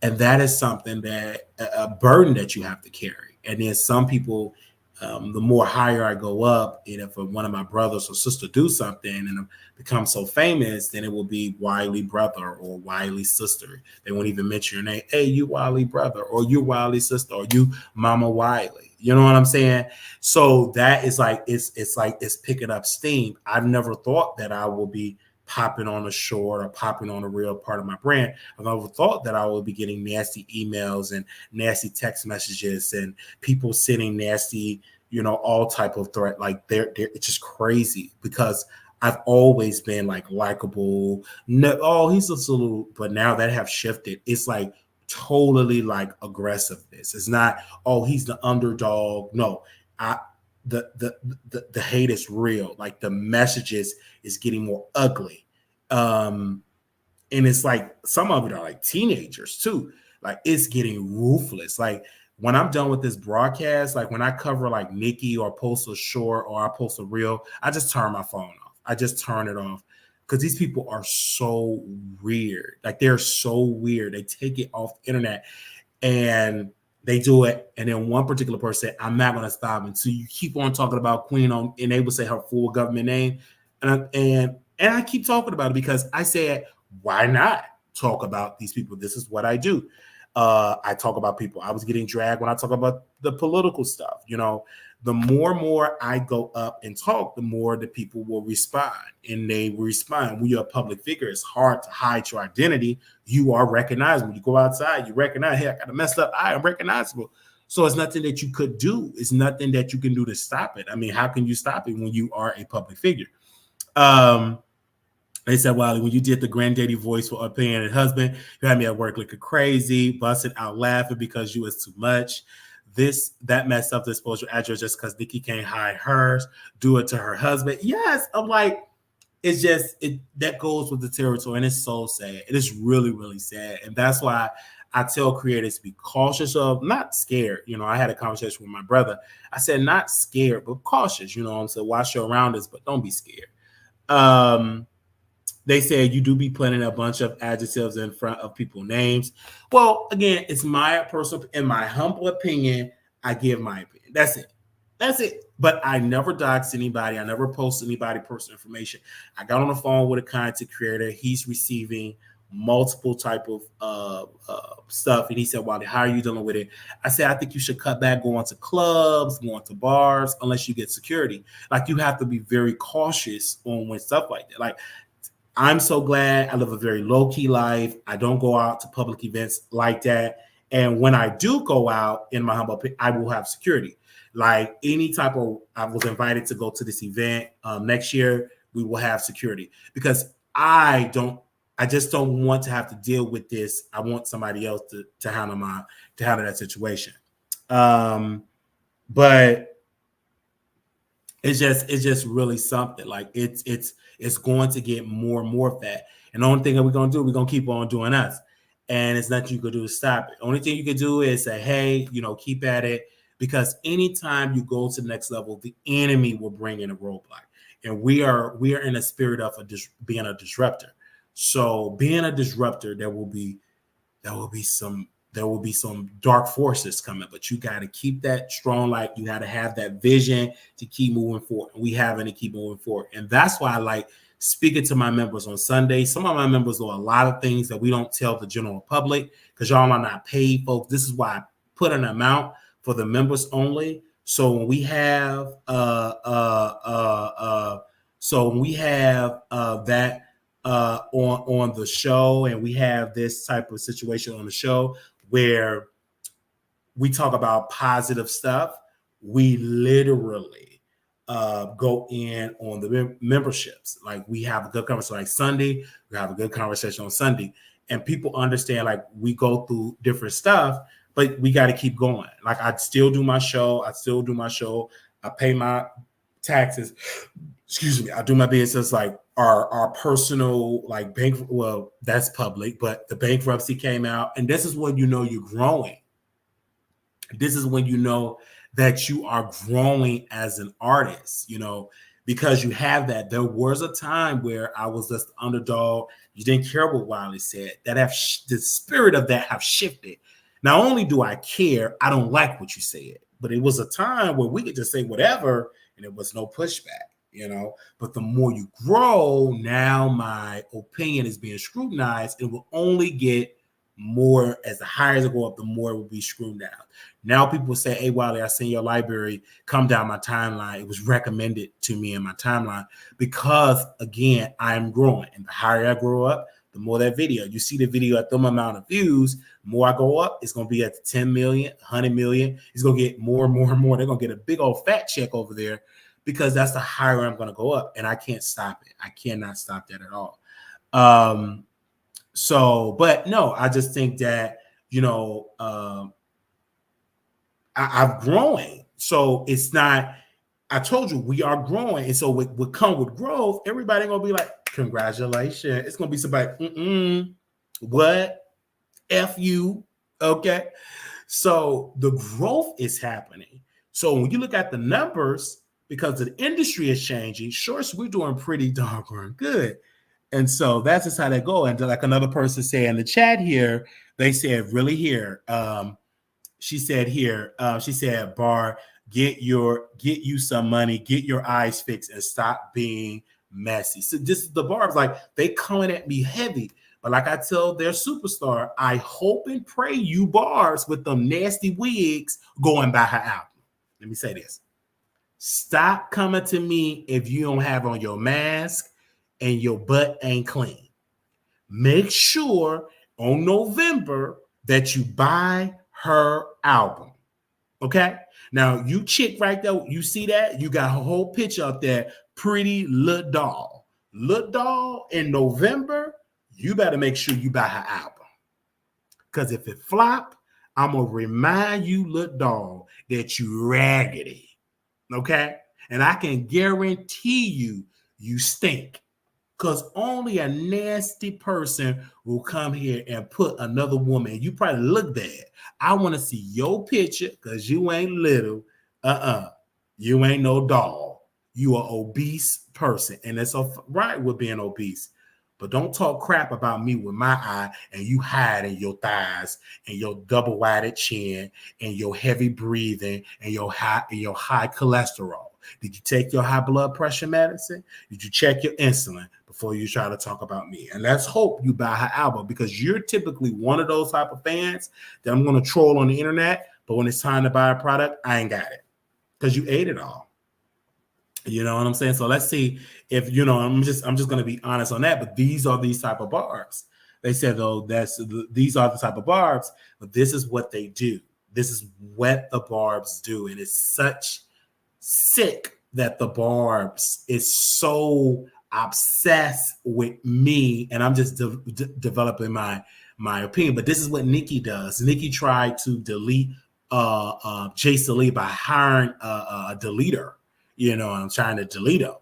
And that is something that, a burden that you have to carry. And then some people, the more higher I go up, and if one of my brothers or sister do something and become so famous, then it will be Wiley brother or Wiley sister. They won't even mention your name. Hey, you Wiley brother, or you Wiley sister, or you Mama Wiley. You know what I'm saying? So that is like, it's picking up steam. I've never thought that I will be popping on a short or popping on a real part of my brand. I've never thought that I would be getting nasty emails and nasty text messages and people sending nasty, all type of threat. Like, it's just crazy, because I've always been like likable. No, oh, he's just a little, but now that have shifted. It's like totally like aggressiveness. It's not, oh, he's the underdog. No, the hate is real. Like, the messages is getting more ugly. And it's like, some of it are like teenagers too. Like, it's getting ruthless. Like, when I'm done with this broadcast, like when I cover like Nicki or post a short or I post a reel, I just turn my phone off. I just turn it off, because these people are so weird. Like, they're so weird. They take it off the internet and they do it. And then one particular person said, I'm not going to stop until you keep on talking about Queen and they would say her full government name. And I keep talking about it because I said, why not talk about these people? This is what I do. I talk about people. I was getting dragged when I talk about the political stuff. The more and more I go up and talk, the more the people will respond. And they will respond. When you're a public figure, it's hard to hide your identity. You are recognizable. You go outside, you recognize, hey, I got a messed up eye, I'm recognizable. So it's nothing that you could do. It's nothing that you can do to stop it. I mean, how can you stop it when you are a public figure? They said, Wiley, when you did the granddaddy voice for Opinion and Husband, you had me at work looking crazy, busting out laughing because you was too much. That messed up the exposure address just because Nicki can't hide hers, do it to her husband. Yes, I'm like, it's just, that goes with the territory, and it's so sad. It is really, really sad. And that's why I tell creators to be cautious of, not scared. I had a conversation with my brother. I said, not scared, but cautious. I'm saying, watch your surroundings, but don't be scared. They said you do be putting a bunch of adjectives in front of people's names. Well, again, it's my personal, in my humble opinion, I give my opinion. That's it. That's it. But I never dox anybody. I never post anybody personal information. I got on the phone with a content creator. He's receiving multiple type of stuff. And he said, well, how are you dealing with it? I said, I think you should cut back going to clubs, going to bars, unless you get security. Like, you have to be very cautious on when stuff like that. Like, I'm so glad I live a very low-key life. I don't go out to public events like that. And when I do go out, in my humble opinion, I will have security. Like, any type of, I was invited to go to this event next year, we will have security, because I just don't want to have to deal with this. I want somebody else to handle that situation. But it's just really something. Like, it's going to get more and more of that. And the only thing that we're going to do, we're going to keep on doing us. And it's nothing you could do to stop it. The only thing you could do is say, hey, keep at it. Because anytime you go to the next level, the enemy will bring in a roadblock. And we are in a spirit of being a disruptor. So being a disruptor, there will be some dark forces coming, but you got to keep that strong light. You got to have that vision to keep moving forward. We having to keep moving forward. And that's why I like speaking to my members on Sunday. Some of my members know a lot of things that we don't tell the general public, because y'all are not paid folks. This is why I put an amount for the members only. So when we have that on the show, and we have this type of situation on the show where we talk about positive stuff, we literally go in on the memberships. Like, we have a good conversation. Like Sunday, we have a good conversation on Sunday, and people understand, like, we go through different stuff, but we got to keep going. Like, I still do my show. I pay my taxes. Excuse me. I do my business. Like, our personal, like, bank. Well, that's public, but the bankruptcy came out, and this is when you're growing. This is when you know that you are growing as an artist, because you have that. There was a time where I was just the underdog. You didn't care what Wiley said. The spirit of that have shifted. Not only do I care, I don't like what you said. But it was a time where we could just say whatever, and there was no pushback, But the more you grow, now my opinion is being scrutinized. It will only get more as the higher it go up, the more it will be scrutinized. Now people say, hey, Wiley, I seen your library come down my timeline. It was recommended to me in my timeline because, again, I'm growing. And the higher I grow up, the more that video. You see the video at them amount of views, the more I go up, it's going to be at 10 million, 100 million. It's going to get more and more and more. They're going to get a big old fat check over there because that's the higher I'm going to go up. And I can't stop it. I cannot stop that at all. But no, I just think that, I'm growing. So it's not, I told you we are growing. And so what come with growth, everybody going to be like, congratulations. It's going to be somebody, what? F you. Okay. So the growth is happening. So when you look at the numbers, because the industry is changing, sure, so we're doing pretty doggone good. And so that's just how they go. And like another person said in the chat here, they said, really here. She said, Bar, get you some money, get your eyes fixed, and stop being messy. So this is the Barb's like they coming at me heavy. But like I tell their superstar, I hope and pray you Barb's with them nasty wigs going by her album. Let me say this. Stop coming to me if you don't have on your mask and your butt ain't clean. Make sure on November that you buy her album. Okay? Now, you chick right there, you see that? You got her whole picture up there, pretty little doll. Little doll in November, you better make sure you buy her album. Because if it flop, I'm going to remind you, little doll, that you raggedy. Okay? And I can guarantee you stink. Because only a nasty person will come here and put another woman. You probably look bad. I want to see your picture because you ain't little. You ain't no doll. You are obese person. And it's right with being obese. But don't talk crap about me with my eye and you hiding your thighs and your double-wided chin and your heavy breathing and your high cholesterol. Did you take your high blood pressure medicine? Did you check your insulin before you try to talk about me? And let's hope you buy her album because you're typically one of those type of fans that I'm going to troll on the internet, but when it's time to buy a product, I ain't got it because you ate it all. You know what I'm saying? So let's see if, I'm just going to be honest on that, but these are these type of barbs. They said, though, these are the type of barbs, but this is what they do. This is what the barbs do. And it's such sick that the barbs is so obsessed with me. And I'm just developing my opinion, but this is what Nicki does. Nicki tried to delete Jason Lee by hiring a deleter. I'm trying to delete him.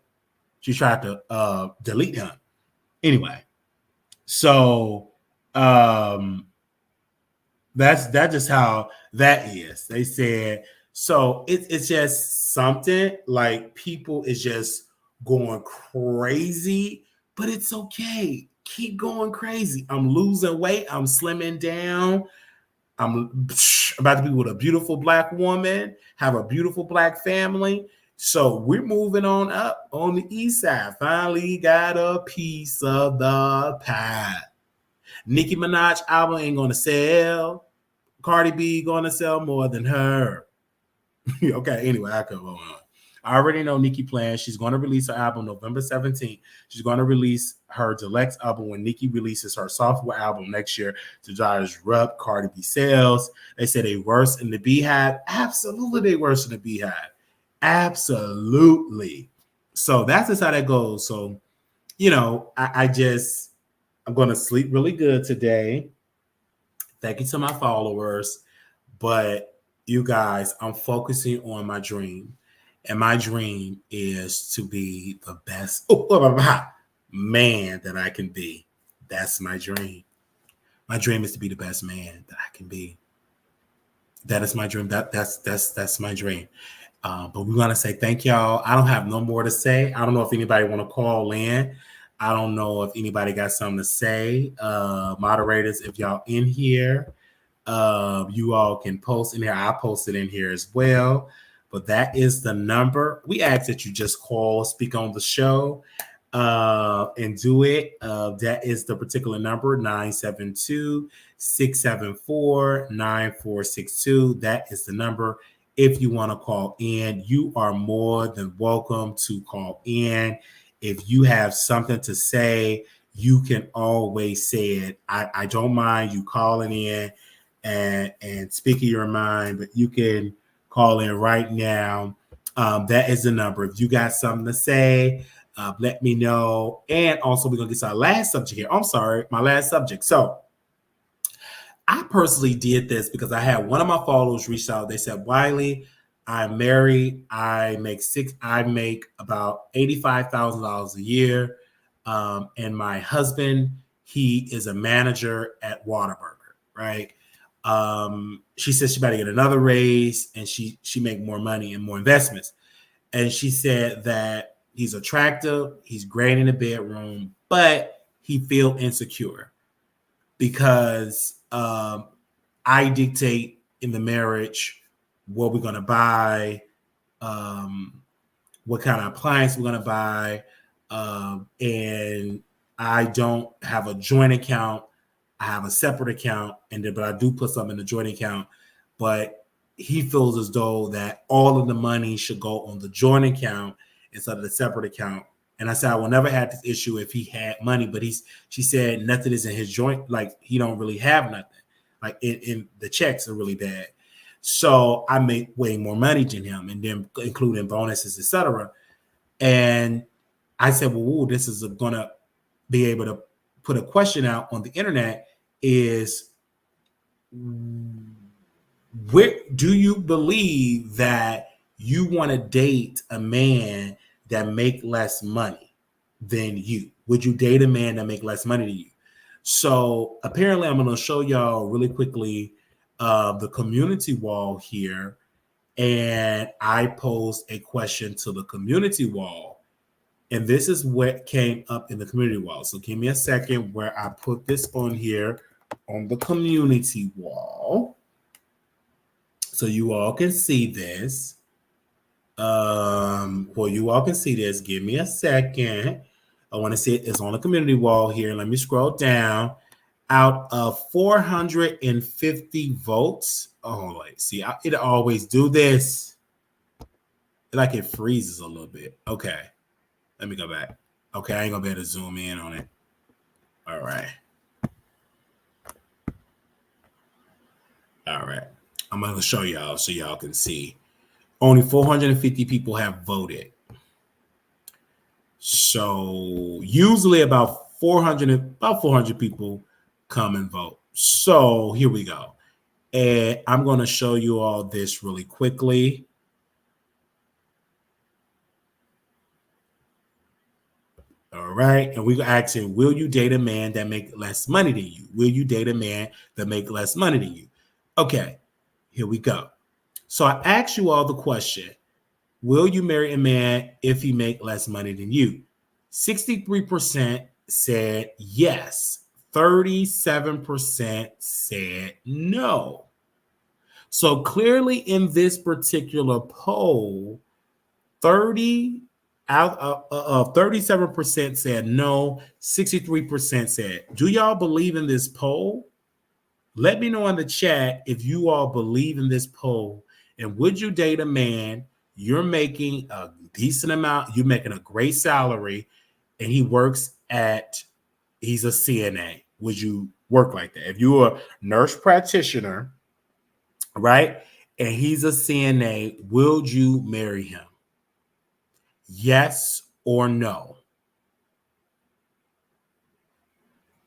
She tried to delete him. Anyway, so that's just how that is. They said, so it's just something like people is just going crazy, but it's okay. Keep going crazy. I'm losing weight. I'm slimming down. I'm about to be with a beautiful black woman, have a beautiful black family. So we're moving on up on the east side. Finally got a piece of the pie. Nicki Minaj album ain't going to sell. Cardi B going to sell more than her. Okay, anyway, I could go on. I already know Nicki plans. She's going to release her album November 17th. She's going to release her deluxe album when Nicki releases her sophomore album next year to disrupt Cardi B sales. They say they worse in the Beehive. Absolutely, they worse in the Beehive. Absolutely. So that's just how that goes. So, I'm going to sleep really good today. Thank you to my followers. But you guys, I'm focusing on my dream. And my dream is to be the best man that I can be. That's my dream. My dream is to be the best man that I can be. That is my dream. That's my dream. But we want to say thank y'all. I don't have no more to say. I don't know if anybody want to call in. I don't know if anybody got something to say. Moderators, if y'all in here, you all can post in here. I posted in here as well. But that is the number. We ask that you just call, speak on the show, and do it. That is the particular number, 972-674-9462. That is the number. If you want to call in, you are more than welcome to call in. If you have something to say, you can always say it. I don't mind you calling in and speaking your mind, but you can call in right now. That is the number. If you got something to say, let me know. And also, we're going to get to our last subject here. I'm sorry, my last subject. So I personally did this because I had one of my followers reach out. They said, Wiley, I'm married. I make about $85,000 a year. And my husband, he is a manager at Whataburger, right? She said she better get another raise and she make more money and more investments. And she said that he's attractive, he's great in the bedroom, but he feel insecure because I dictate in the marriage what we're going to buy, what kind of appliance we're going to buy, And I don't have a joint account. I have a separate account, but I do put some in the joint account. But he feels as though that all of the money should go on the joint account instead of the separate account. And I said I will never have this issue if he had money, but she said nothing is in his joint, like he don't really have nothing. Like in the checks are really bad. So I make way more money than him, and then including bonuses, etc. And I said, well, this is going to be able to put a question out on the internet is, where do you believe that you want to date a man that make less money than you? Would you date a man that make less money than you? So apparently I'm going to show y'all really quickly the community wall here. And I posed a question to the community wall. And this is what came up in the community wall. So give me a second where I put this on here on the community wall, so you all can see this. Well, you all can see this. Give me a second. I want to see it. It's on the community wall here. Let me scroll down. Out of 450 votes. Oh, wait. See, it always do this. Like it freezes a little bit. Okay. Let me go back. Okay, I ain't gonna be able to zoom in on it. All right. All right. I'm gonna show y'all so y'all can see. Only 450 people have voted. So usually about 400 people come and vote. So here we go. And I'm gonna show you all this really quickly. All right. And we're asking, will you date a man that make less money than you? Will you date a man that make less money than you? Okay, here we go. So I asked you all the question, will you marry a man if he make less money than you? 63% said yes. 37% said no. So clearly in this particular poll, 30 out of 37% said no, 63% said. Do y'all believe in this poll? Let me know in the chat if you all believe in this poll. And would you date a man, you're making a decent amount, you're making a great salary, and he's a CNA. Would you work like that? If you're a nurse practitioner, right, and he's a CNA, will you marry him? Yes or no?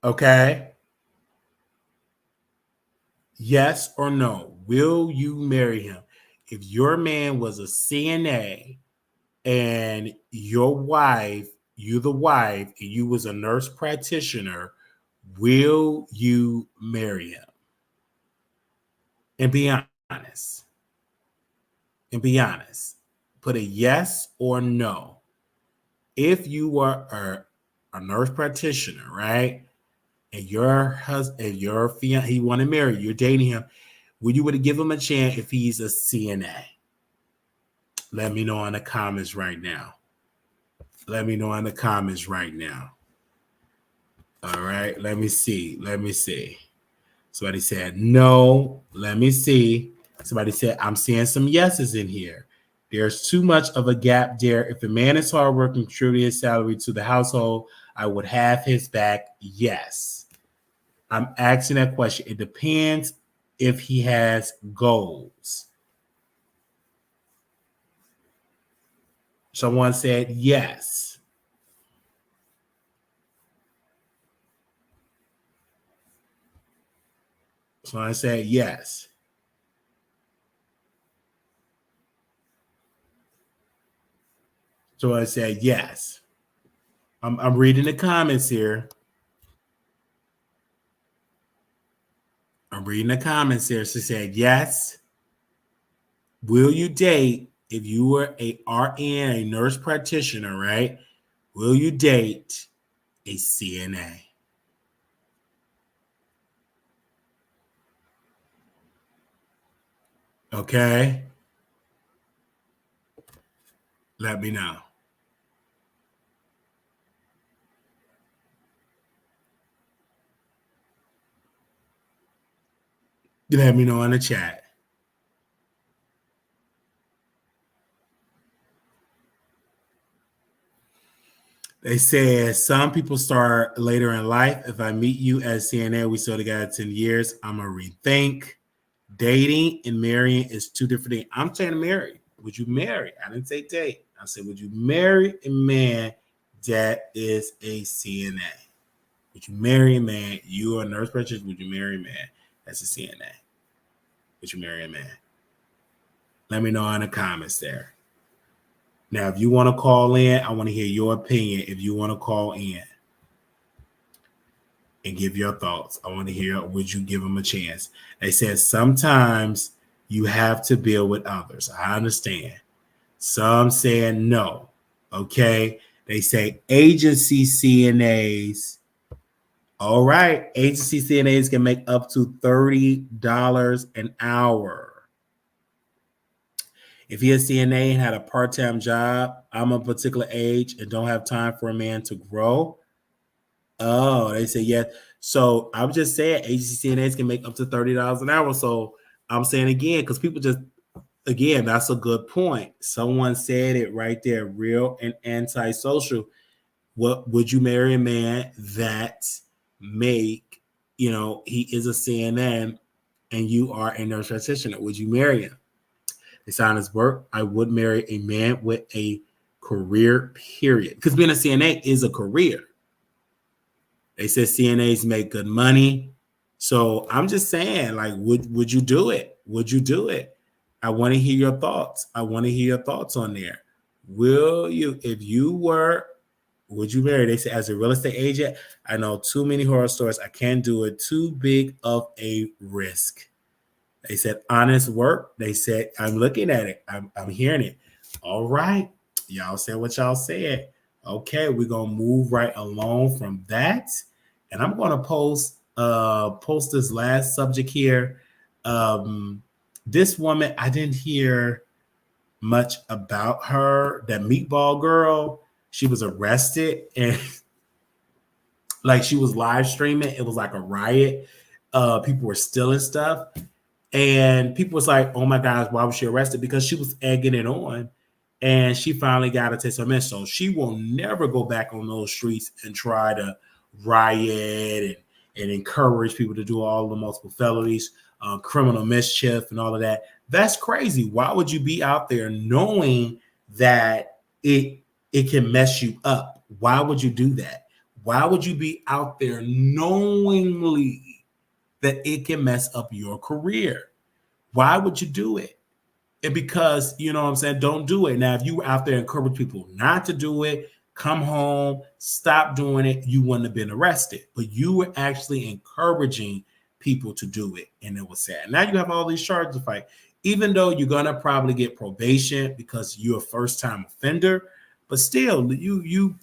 Okay. Yes or no? Will you marry him? If your man was a CNA and you're the wife, and you was a nurse practitioner, will you marry him? And be honest. And be honest. Put a yes or no. If you were a nurse practitioner, right? And your husband, your fiance, he want to marry you, you're dating him, would you give him a chance if he's a CNA? Let me know in the comments right now. Let me know in the comments right now. All right, let me see. Somebody said no. Let me see. Somebody said, I'm seeing some yeses in here. There's too much of a gap there. If a man is hardworking, contributing his salary to the household, I would have his back. Yes. I'm asking that question. It depends if he has goals. Someone said yes. Someone said yes. Someone said yes. I'm reading the comments here. She said yes. Will you date if you were a RN, a nurse practitioner, right? Will you date a CNA? Okay. Let me know. Let me know in the chat. They said some people start later in life. If I meet you at CNN, we still together 10 years. I'm going to rethink. Dating and marrying is two different things. I'm saying marry. Would you marry? I didn't say date. I said, would you marry a man that is a CNA? Would you marry a man? You are a nurse practitioner. Would you marry a man that's a CNA? Would you marry a man? Let me know in the comments there. Now, if you want to call in, I want to hear your opinion. If you want to call in and give your thoughts, I want to hear, would you give them a chance? They said sometimes you have to build with others. I understand. Some saying no. Okay. They say agency CNAs. All right. Agency CNAs can make up to $30 an hour. If you're a CNA and had a part-time job, I'm a particular age and don't have time for a man to grow. Oh, they say yes. So I'm just saying agency CNAs can make up to $30 an hour. So I'm saying again, because people just, again, that's a good point. Someone said it right there, real and antisocial. What would you marry a man that make, he is a CNN and you are a nurse practitioner? Would you marry him? It's honest work. I would marry a man with a career, period. Because being a CNA is a career. They said CNAs make good money. So I'm just saying, like, would you do it? Would you do it? I want to hear your thoughts. I want to hear your thoughts on there. Will you, if you were, would you marry? They said, as a real estate agent, I know too many horror stories. I can't do it. Too big of a risk. They said honest work. They said, I'm looking at it. I'm hearing it. All right. Y'all said what y'all said. Okay, we're going to move right along from that. And I'm going to post this last subject here. This woman, I didn't hear much about her. That meatball girl, she was arrested and like she was live streaming. It was like a riot. People were stealing stuff. And people was like, oh my gosh, why was she arrested? Because she was egging it on. And she finally got a taste of mess. So she will never go back on those streets and try to riot and encourage people to do all the multiple felonies, criminal mischief and all of that. That's crazy. Why would you be out there knowing that it can mess you up? Why would you do that? Why would you be out there knowingly that it can mess up your career? Why would you do it? And because, you know what I'm saying, don't do it. Now, if you were out there encourage people not to do it, come home, stop doing it, you wouldn't have been arrested. But you were actually encouraging people to do it. And it was sad. Now you have all these charges to fight. Even though you're going to probably get probation because you're a first-time offender, but still, you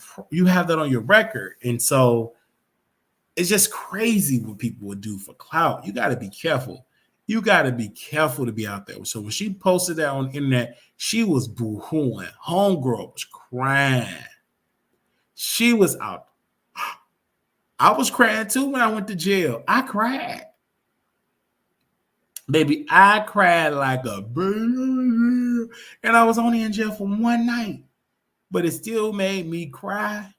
have that on your record. And so it's just crazy what people would do for clout. You got to be careful. You got to be careful to be out there. So when she posted that on the internet, she was boo-hooing. Homegirl was crying. She was out. I was crying too when I went to jail. I cried. Baby, I cried like a baby. And I was only in jail for one night. But it still made me cry.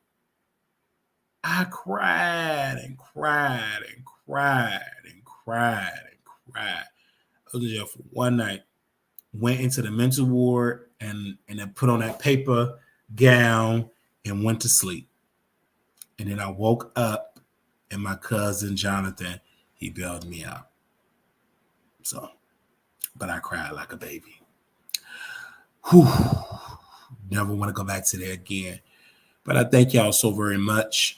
I cried and cried and cried and cried and cried. I was in jail for one night. Went into the mental ward and then put on that paper gown and went to sleep. And then I woke up and my cousin Jonathan, he bailed me out. So, but I cried like a baby. Whew. Never want to go back to that again. But I thank y'all so very much.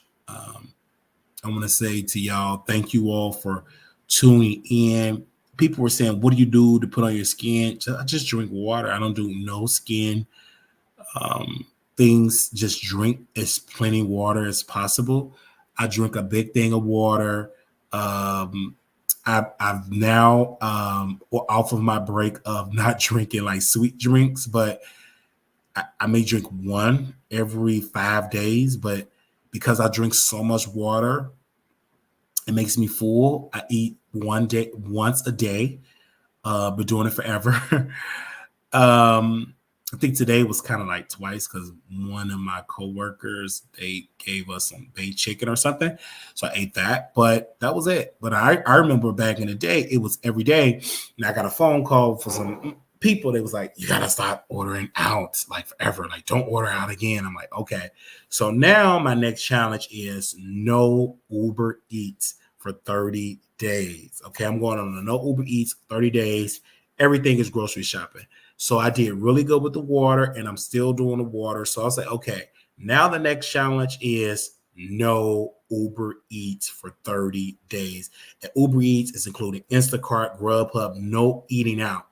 I want to say to y'all, thank you all for tuning in. People were saying, what do you do to put on your skin? I just drink water. I don't do no skin things. Just drink as plenty water as possible. I drink a big thing of water. I've now off of my break of not drinking like sweet drinks, but I may drink one every 5 days, but because I drink so much water, it makes me full. I eat once a day. Been doing it forever. I think today was kind of like twice because one of my coworkers, they gave us some baked chicken or something. So I ate that, but that was it. But I remember back in the day, it was every day. And I got a phone call for some people. They was like, you got to stop ordering out like forever. Like, don't order out again. I'm like, okay. So now my next challenge is no Uber Eats for 30 days. Okay. I'm going on a no Uber Eats 30 days. Everything is grocery shopping. So I did really good with the water, and I'm still doing the water. So I was like, okay, now the next challenge is no Uber Eats for 30 days. And Uber Eats is including Instacart, Grubhub, no eating out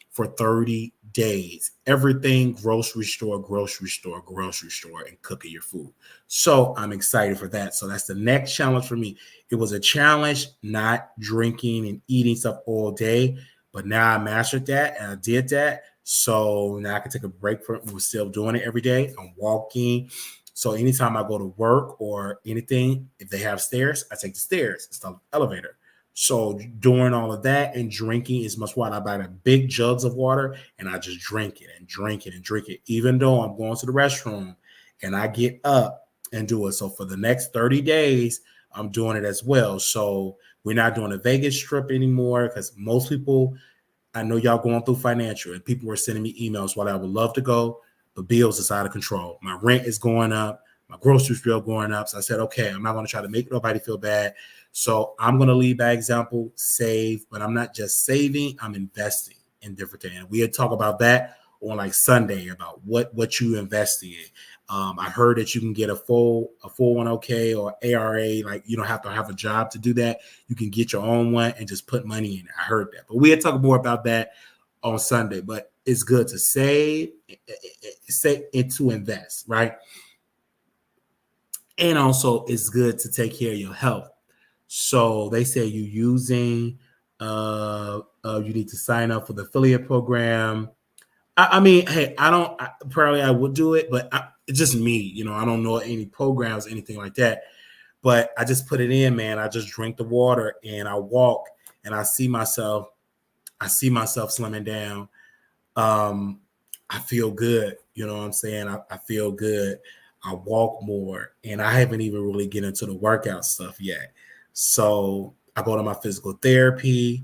for 30 days. Everything grocery store, and cooking your food. So I'm excited for that. So that's the next challenge for me. It was a challenge, not drinking and eating stuff all day. But now I mastered that and I did that. So now I can take a break from it. We're still doing it every day. I'm walking. So anytime I go to work or anything, if they have stairs, I take the stairs instead of the elevator. So doing all of that and drinking is much water. I buy the big jugs of water and I just drink it and drink it and drink it, even though I'm going to the restroom and I get up and do it. So for the next 30 days, I'm doing it as well. So we're not doing a Vegas trip anymore because most people, I know y'all going through financial and people were sending me emails while I would love to go, but bills is out of control. My rent is going up. My groceries bill going up. So I said, okay, I'm not going to try to make nobody feel bad. So I'm going to lead by example, save, but I'm not just saving, I'm investing in different things. And we'll talk about that on like Sunday about what you invest in. I heard that you can get a 401k or ARA. Like you don't have to have a job to do that. You can get your own one and just put money in it. I heard that, but we'll talk more about that on Sunday. But it's good to save and to invest, right? And also it's good to take care of your health. So they say you need to sign up for the affiliate program. I mean, hey, probably I would do it, but it's just me, I don't know any programs, anything like that. But I just put it in, man. I just drink the water and I walk and I see myself slimming down. I feel good. You know what I'm saying? I feel good. I walk more and I haven't even really get into the workout stuff yet. So I go to my physical therapy.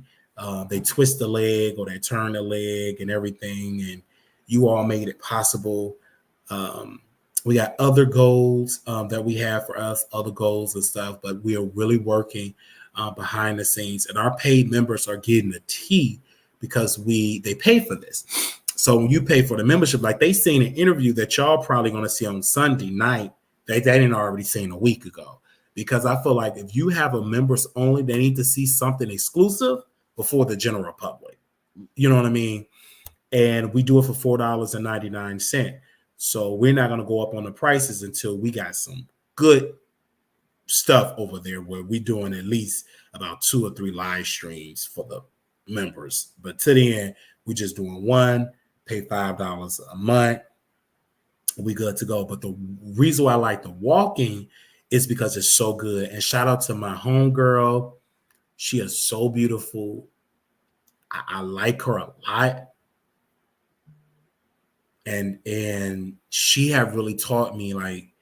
They twist the leg or they turn the leg and everything. And you all made it possible. We got other goals that we have for us, other goals and stuff, but we are really working behind the scenes. And our paid members are getting the tea because they pay for this. So when you pay for the membership, like they seen an interview that y'all probably going to see on Sunday night, they didn't already seen a week ago. Because I feel like if you have a members only, they need to see something exclusive before the general public. You know what I mean? And we do it for $4.99. So we're not going to go up on the prices until we got some good stuff over there where we're doing at least about 2 or 3 live streams for the members. But to the end, we're just doing one, pay $5 a month. We good to go. But the reason why I like the walking is because it's so good. And shout out to my homegirl. She is so beautiful. I like her a lot. And she have really taught me, like,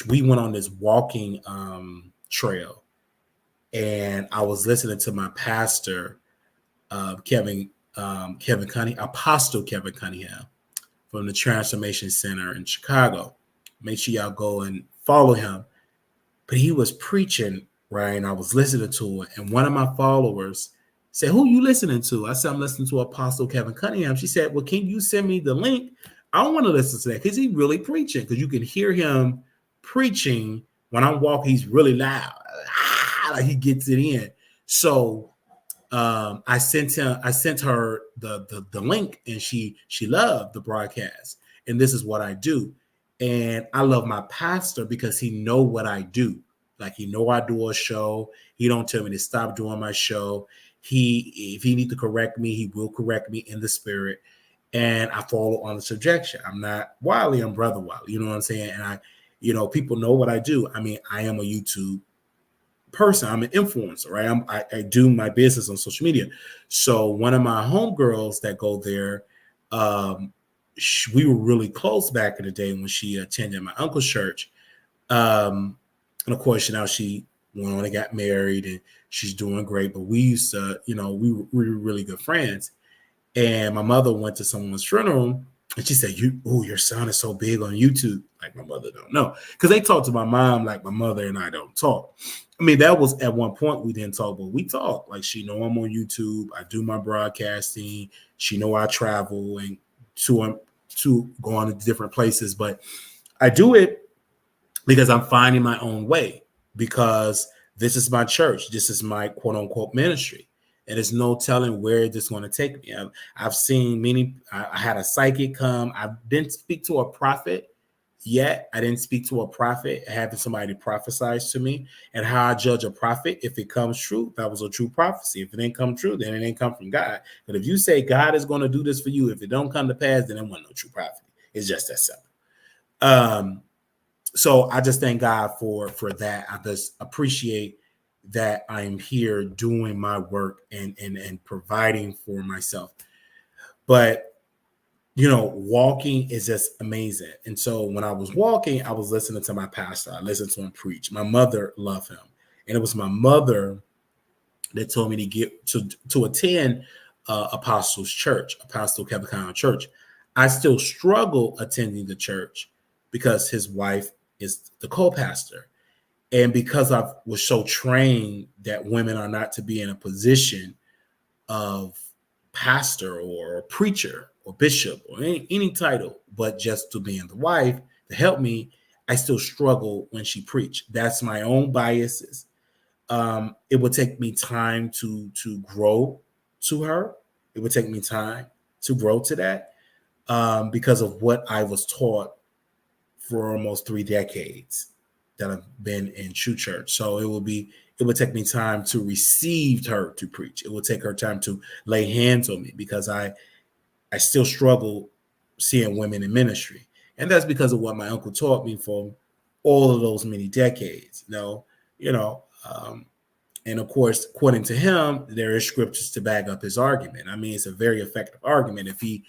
we went on this walking trail. And I was listening to my pastor, Apostle Kevin Cunningham from the Transformation Center in Chicago. Make sure y'all go and follow him. But he was preaching, right? And I was listening to it. And one of my followers said, who you listening to? I said, I'm listening to Apostle Kevin Cunningham. She said, well, can you send me the link? I don't want to listen to that because he's really preaching, because you can hear him preaching when I'm walking. He's really loud. Like he gets it in. So I sent her the link, and she loved the broadcast. And this is what I do. And I love my pastor because he know what I do. Like he know I do a show. He don't tell me to stop doing my show. If he need to correct me, he will correct me in the spirit. And I follow on the subjection. I'm not Wiley, I'm Brother Wiley. You know what I'm saying? And people know what I do. I mean, I am a YouTube person. I'm an influencer, right? I do my business on social media. So one of my homegirls that go there, we were really close back in the day when she attended my uncle's church. And of course, now she went on and got married and she's doing great. But we used to, we were really good friends. And my mother went to someone's funeral and she said, your son is so big on YouTube. Like my mother don't know. Because they talk to my mom like my mother and I don't talk. I mean, that was at one point we didn't talk, but we talk. Like she know I'm on YouTube. I do my broadcasting. She know I travel and to go on to different places. But I do it because I'm finding my own way, because this is my church. This is my quote unquote ministry. And there's no telling where this is going to take me. I've seen many. I had a psychic come. I didn't speak to a prophet yet. I didn't speak to a prophet, having somebody prophesize to me. And how I judge a prophet, if it comes true, that was a true prophecy. If it didn't come true, then it didn't come from God. But if you say God is going to do this for you, if it don't come to pass, then it wasn't no true prophet. It's just that simple. So I just thank God for that. I just appreciate that I'm here doing my work and providing for myself. But walking is just amazing. And so when I was walking, I was listening to my pastor. I listened to him preach. My mother loved him, and it was my mother that told me to get to attend Apostles Church, Apostle Kevin Church. I still struggle attending the church because his wife is the co-pastor. And because I was so trained that women are not to be in a position of pastor or preacher or bishop or any title, but just to being the wife to help me, I still struggle when she preached. That's my own biases. It would take me time to grow to her. It would take me time to grow to that because of what I was taught for almost 3 decades that I've been in true church. So it would take me time to receive her to preach. It would take her time to lay hands on me because I still struggle seeing women in ministry. And that's because of what my uncle taught me for all of those many decades, and of course, according to him, there is scriptures to back up his argument. I mean, it's a very effective argument. If you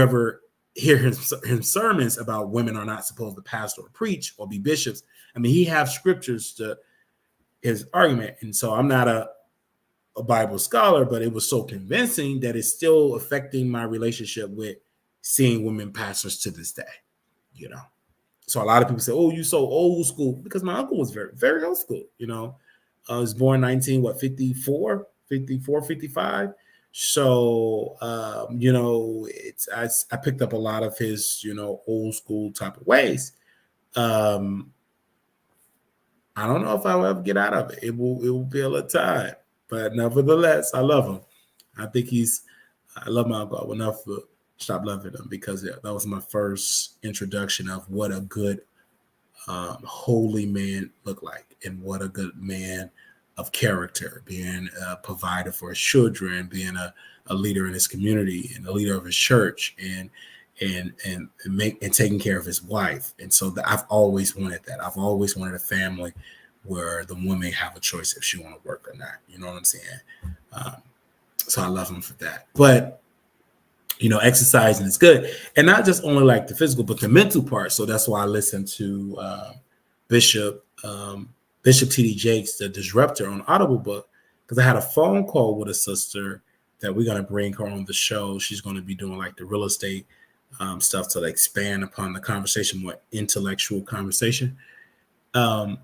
ever hear his sermons about women are not supposed to pastor or preach or be bishops, I mean, he has scriptures to his argument. And so I'm not a Bible scholar, but it was so convincing that it's still affecting my relationship with seeing women pastors to this day, So a lot of people say, oh, you so old school, because my uncle was very, very old school, I was born 54, 55. So, I picked up a lot of his, old school type of ways. I don't know if I'll ever get out of it. It will be a little time, but nevertheless, I love him. I love my uncle. I will never stop loving him because that was my first introduction of what a good, holy man looked like and what a good man of character, being a provider for his children, being a leader in his community and a leader of his church, and taking care of his wife. And so I've always wanted that. I've always wanted a family where the woman have a choice if she want to work or not. You know what I'm saying? So I love him for that. But exercising is good, and not just only like the physical, but the mental part. So that's why I listen to Bishop T.D. Jakes, the Disruptor, on Audible book, because I had a phone call with a sister that we're going to bring her on the show. She's going to be doing like the real estate stuff to expand upon the conversation, more intellectual conversation. And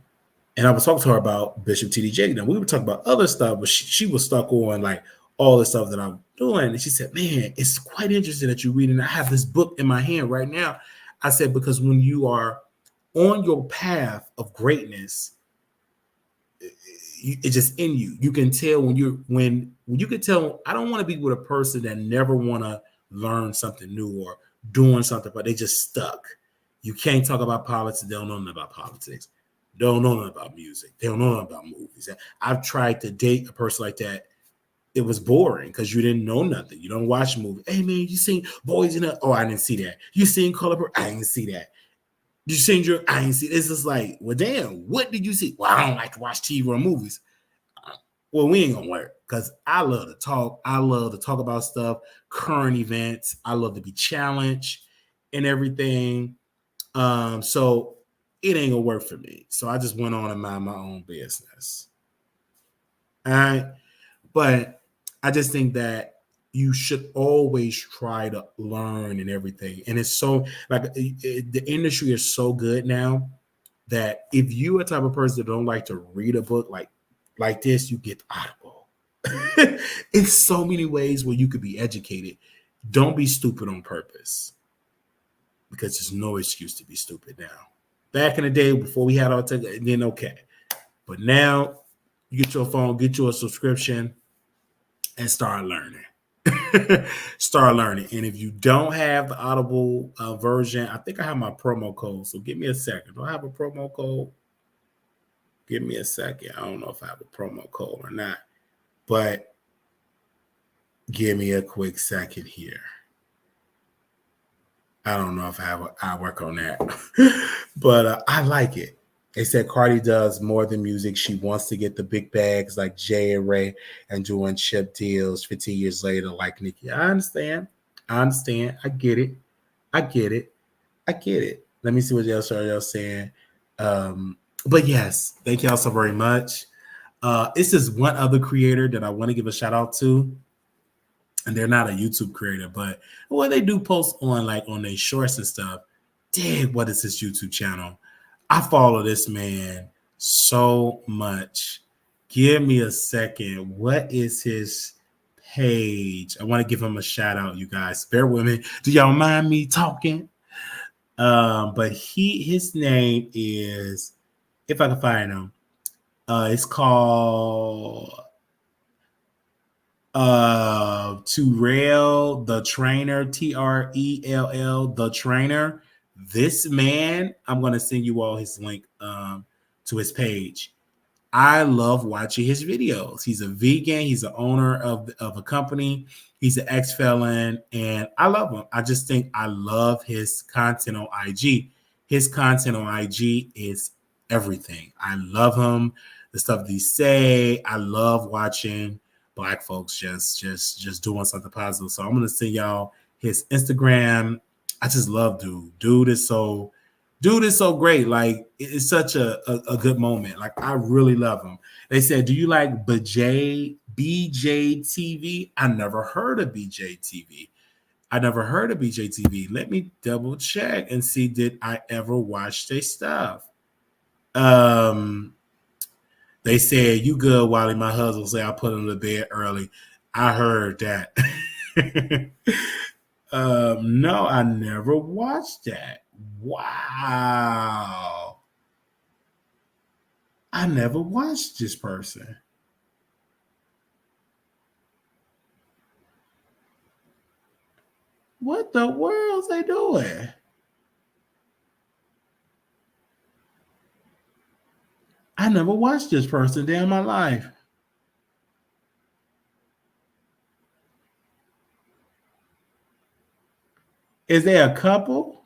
I was talking to her about Bishop T.D. Jakes. Now we were talking about other stuff, but she was stuck on like all the stuff that I'm doing. And she said, man, it's quite interesting that you're reading. I have this book in my hand right now. I said, because when you are on your path of greatness, it's just in you. You can tell when you can tell, I don't want to be with a person that never want to learn something new or doing something, but they just stuck. You can't talk about politics. They don't know nothing about politics. They don't know nothing about music. They don't know nothing about movies. I've tried to date a person like that. It was boring because you didn't know nothing. You don't watch movies. Hey man, you seen Boys in the? Oh, I didn't see that. You seen Color Purple? I didn't see that. You seen your? I ain't see. It's just like, well, damn. What did you see? Well, I don't like to watch TV or movies. Well, we ain't gonna work because I love to talk. I love to talk about stuff, current events. I love to be challenged and everything. So it ain't gonna work for me. So I just went on and mind my own business. All right. But I just think that you should always try to learn and everything. And it's so like the industry is so good now that if you are a type of person that don't like to read a book like this, you get Audible. In so many ways where you could be educated. Don't be stupid on purpose because there's no excuse to be stupid now. Back in the day, before we had all tech, then okay. But now you get your phone, get you a subscription, and start learning. Start learning. And if you don't have the Audible version, I think I have my promo code. So give me a second. Do I have a promo code? Give me a second. I don't know if I have a promo code or not, but give me a quick second here. I don't know if I work on that, but I like it. They said Cardi does more than music. She wants to get the big bags like Jay and Ray and doing chip deals 15 years later like Nicki. I understand. I understand. I get it. I get it. I get it. Let me see what else are y'all saying. But yes, thank y'all so very much. This is one other creator that I want to give a shout out to. And they're not a YouTube creator, but what they do post on like on their shorts and stuff. Dang, what is his YouTube channel? I follow this man so much. Give me a second. What is his page? I want to give him a shout out, you guys. Bear with me. Do y'all mind me talking? But his name is, if I can find him, it's called Terrell the Trainer, Trell the Trainer. This man, I'm gonna send you all his link to his page. I love watching his videos. He's a vegan, he's the owner of a company, he's an ex-felon, and I love him. I just think I love his content on IG. His content on IG is everything. I love him, the stuff that he say. I love watching Black folks just doing something positive. So I'm gonna send y'all his Instagram. I just love dude is so great. Like it's such a good moment. Like I really love him. They said, do you like BJTV? I never heard of BJTV. I never heard of BJTV. Let me double check and see, did I ever watch their stuff? They said, you good, Wally. My husband say I put him to bed early. I heard that. No, I never watched that. Wow. I never watched this person. What the world's they doing? I never watched this person day in my life. Is they a couple?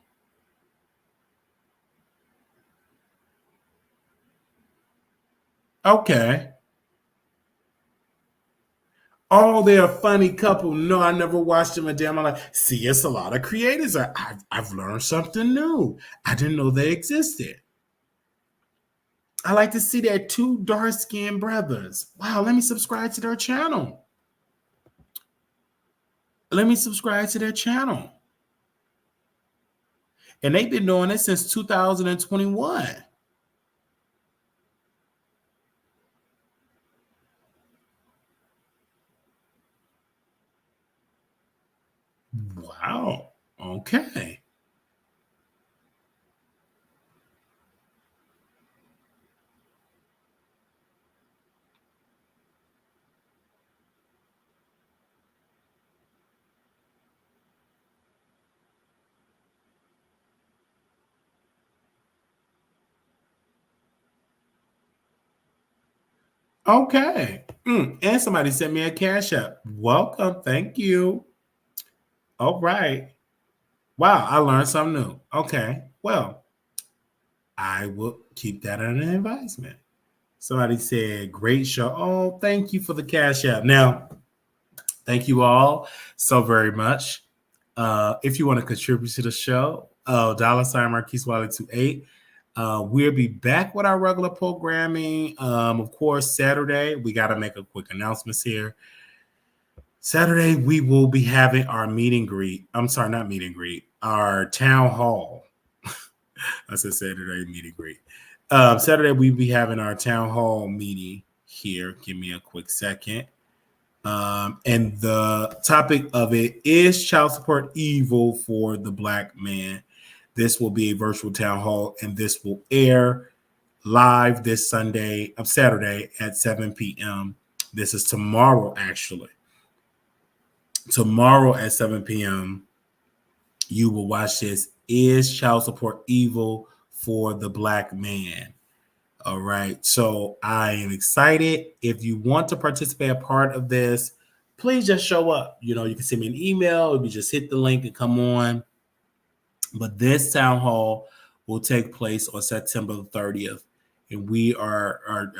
Okay. Oh, they're a funny couple. No, I never watched them a day in my life. See, it's a lot of creators. I've learned something new. I didn't know they existed. I like to see that two dark-skinned brothers. Wow, let me subscribe to their channel. Let me subscribe to their channel. And they've been doing it since 2021. Wow. Okay. Okay. And somebody sent me a cash app. Welcome. Thank you. All right. Wow. I learned something new. Okay. Well, I will keep that as an advisement. Somebody said, great show. Oh, thank you for the cash app. Now, thank you all so very much. If you want to contribute to the show, $ Marquise Wiley 28. We'll be back with our regular programming. Of course, Saturday, we got to make a quick announcements here. Saturday, we will be having our meet and greet. I'm sorry, not meet and greet, our town hall. I said Saturday meet and greet. Saturday, we'll be having our town hall meeting here. Give me a quick second. And the topic of it is child support evil for the black man. This will be a virtual town hall, and this will air live this Saturday at 7 p.m. This is tomorrow, actually. Tomorrow at 7 p.m., you will watch this. Is child support evil for the black man? All right. So I am excited. If you want to participate, a part of this, please just show up. You can send me an email. You just hit the link and come on. But this town hall will take place on September 30th. And we are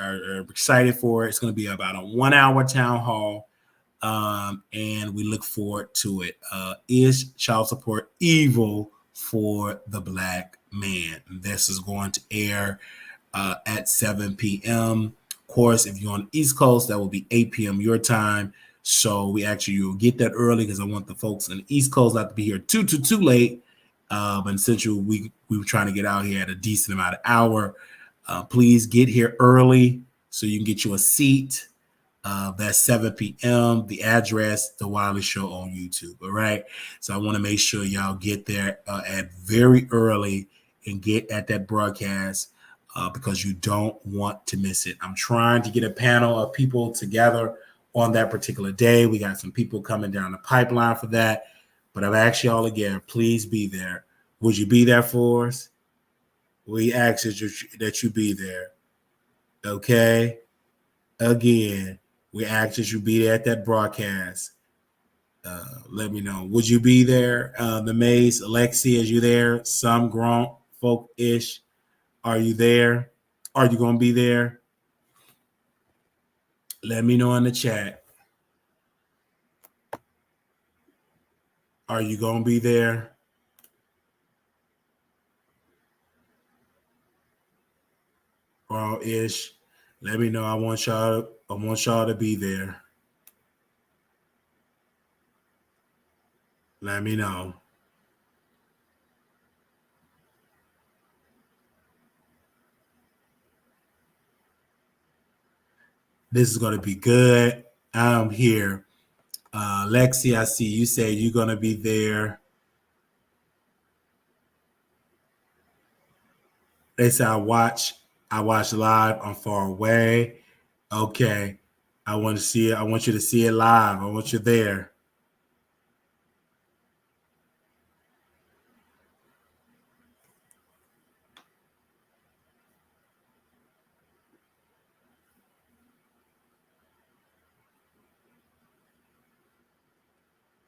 excited for it. It's going to be about a 1-hour town hall. And we look forward to it. Is child support evil for the black man? This is going to air at 7 p.m. Of course, if you're on the East Coast, that will be 8 p.m. your time. So you'll get that early because I want the folks on the East Coast not to be here too late. But since we were trying to get out here at a decent amount of hour, please get here early so you can get you a seat. That's 7 p.m. The address, The Wiley Show on YouTube. All right. So I want to make sure y'all get there at very early and get at that broadcast because you don't want to miss it. I'm trying to get a panel of people together on that particular day. We got some people coming down the pipeline for that. But I've asked y'all again, please be there. Would you be there for us? We ask that you be there. Okay. Again, we ask that you be there at that broadcast. Let me know. Would you be there? The Maze, Alexi, is you there? Some grown folk-ish. Are you there? Are you going to be there? Let me know in the chat. Are you going to be there? Or ish. Let me know. I want y'all to be there. Let me know. This is going to be good. I'm here. Lexi, I see you say you're going to be there. They say I watch live. I'm far away. Okay. I want to see it. I want you to see it live. I want you there.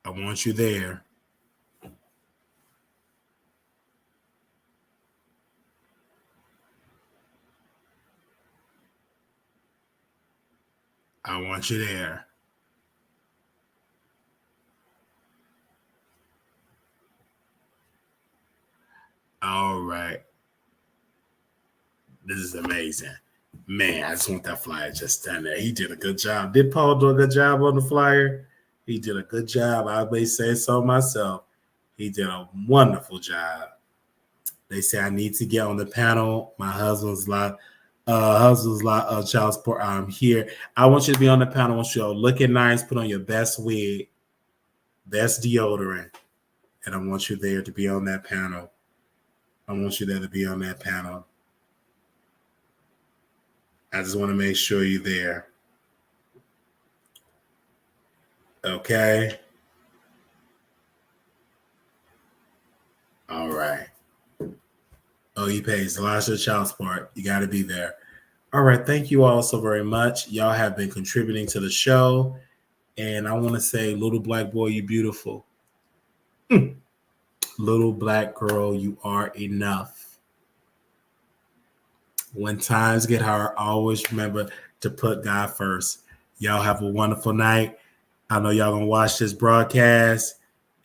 I want you there. I want you there. All right. This is amazing. Man, I just want that flyer just stand there. He did a good job. Did Paul do a good job on the flyer? He did a good job. I may say so myself. He did a wonderful job. They say I need to get on the panel. My husband's lot of child support. I'm here. I want you to be on the panel. I want you to look nice, put on your best wig, best deodorant, and I want you there to be on that panel. I want you there to be on that panel. I just want to make sure you're there. Okay. All right. Oh, he pays a lot of child support. You got to be there. All right. Thank you all so very much. Y'all have been contributing to the show. And I want to say, little black boy, you beautiful. Little black girl, you are enough. When times get hard, always remember to put God first. Y'all have a wonderful night. I know y'all gonna watch this broadcast,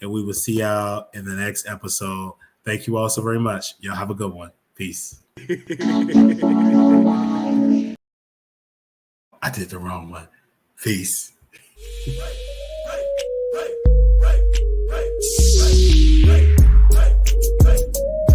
and we will see y'all in the next episode. Thank you all so very much. Y'all have a good one. Peace. I did the wrong one. Peace.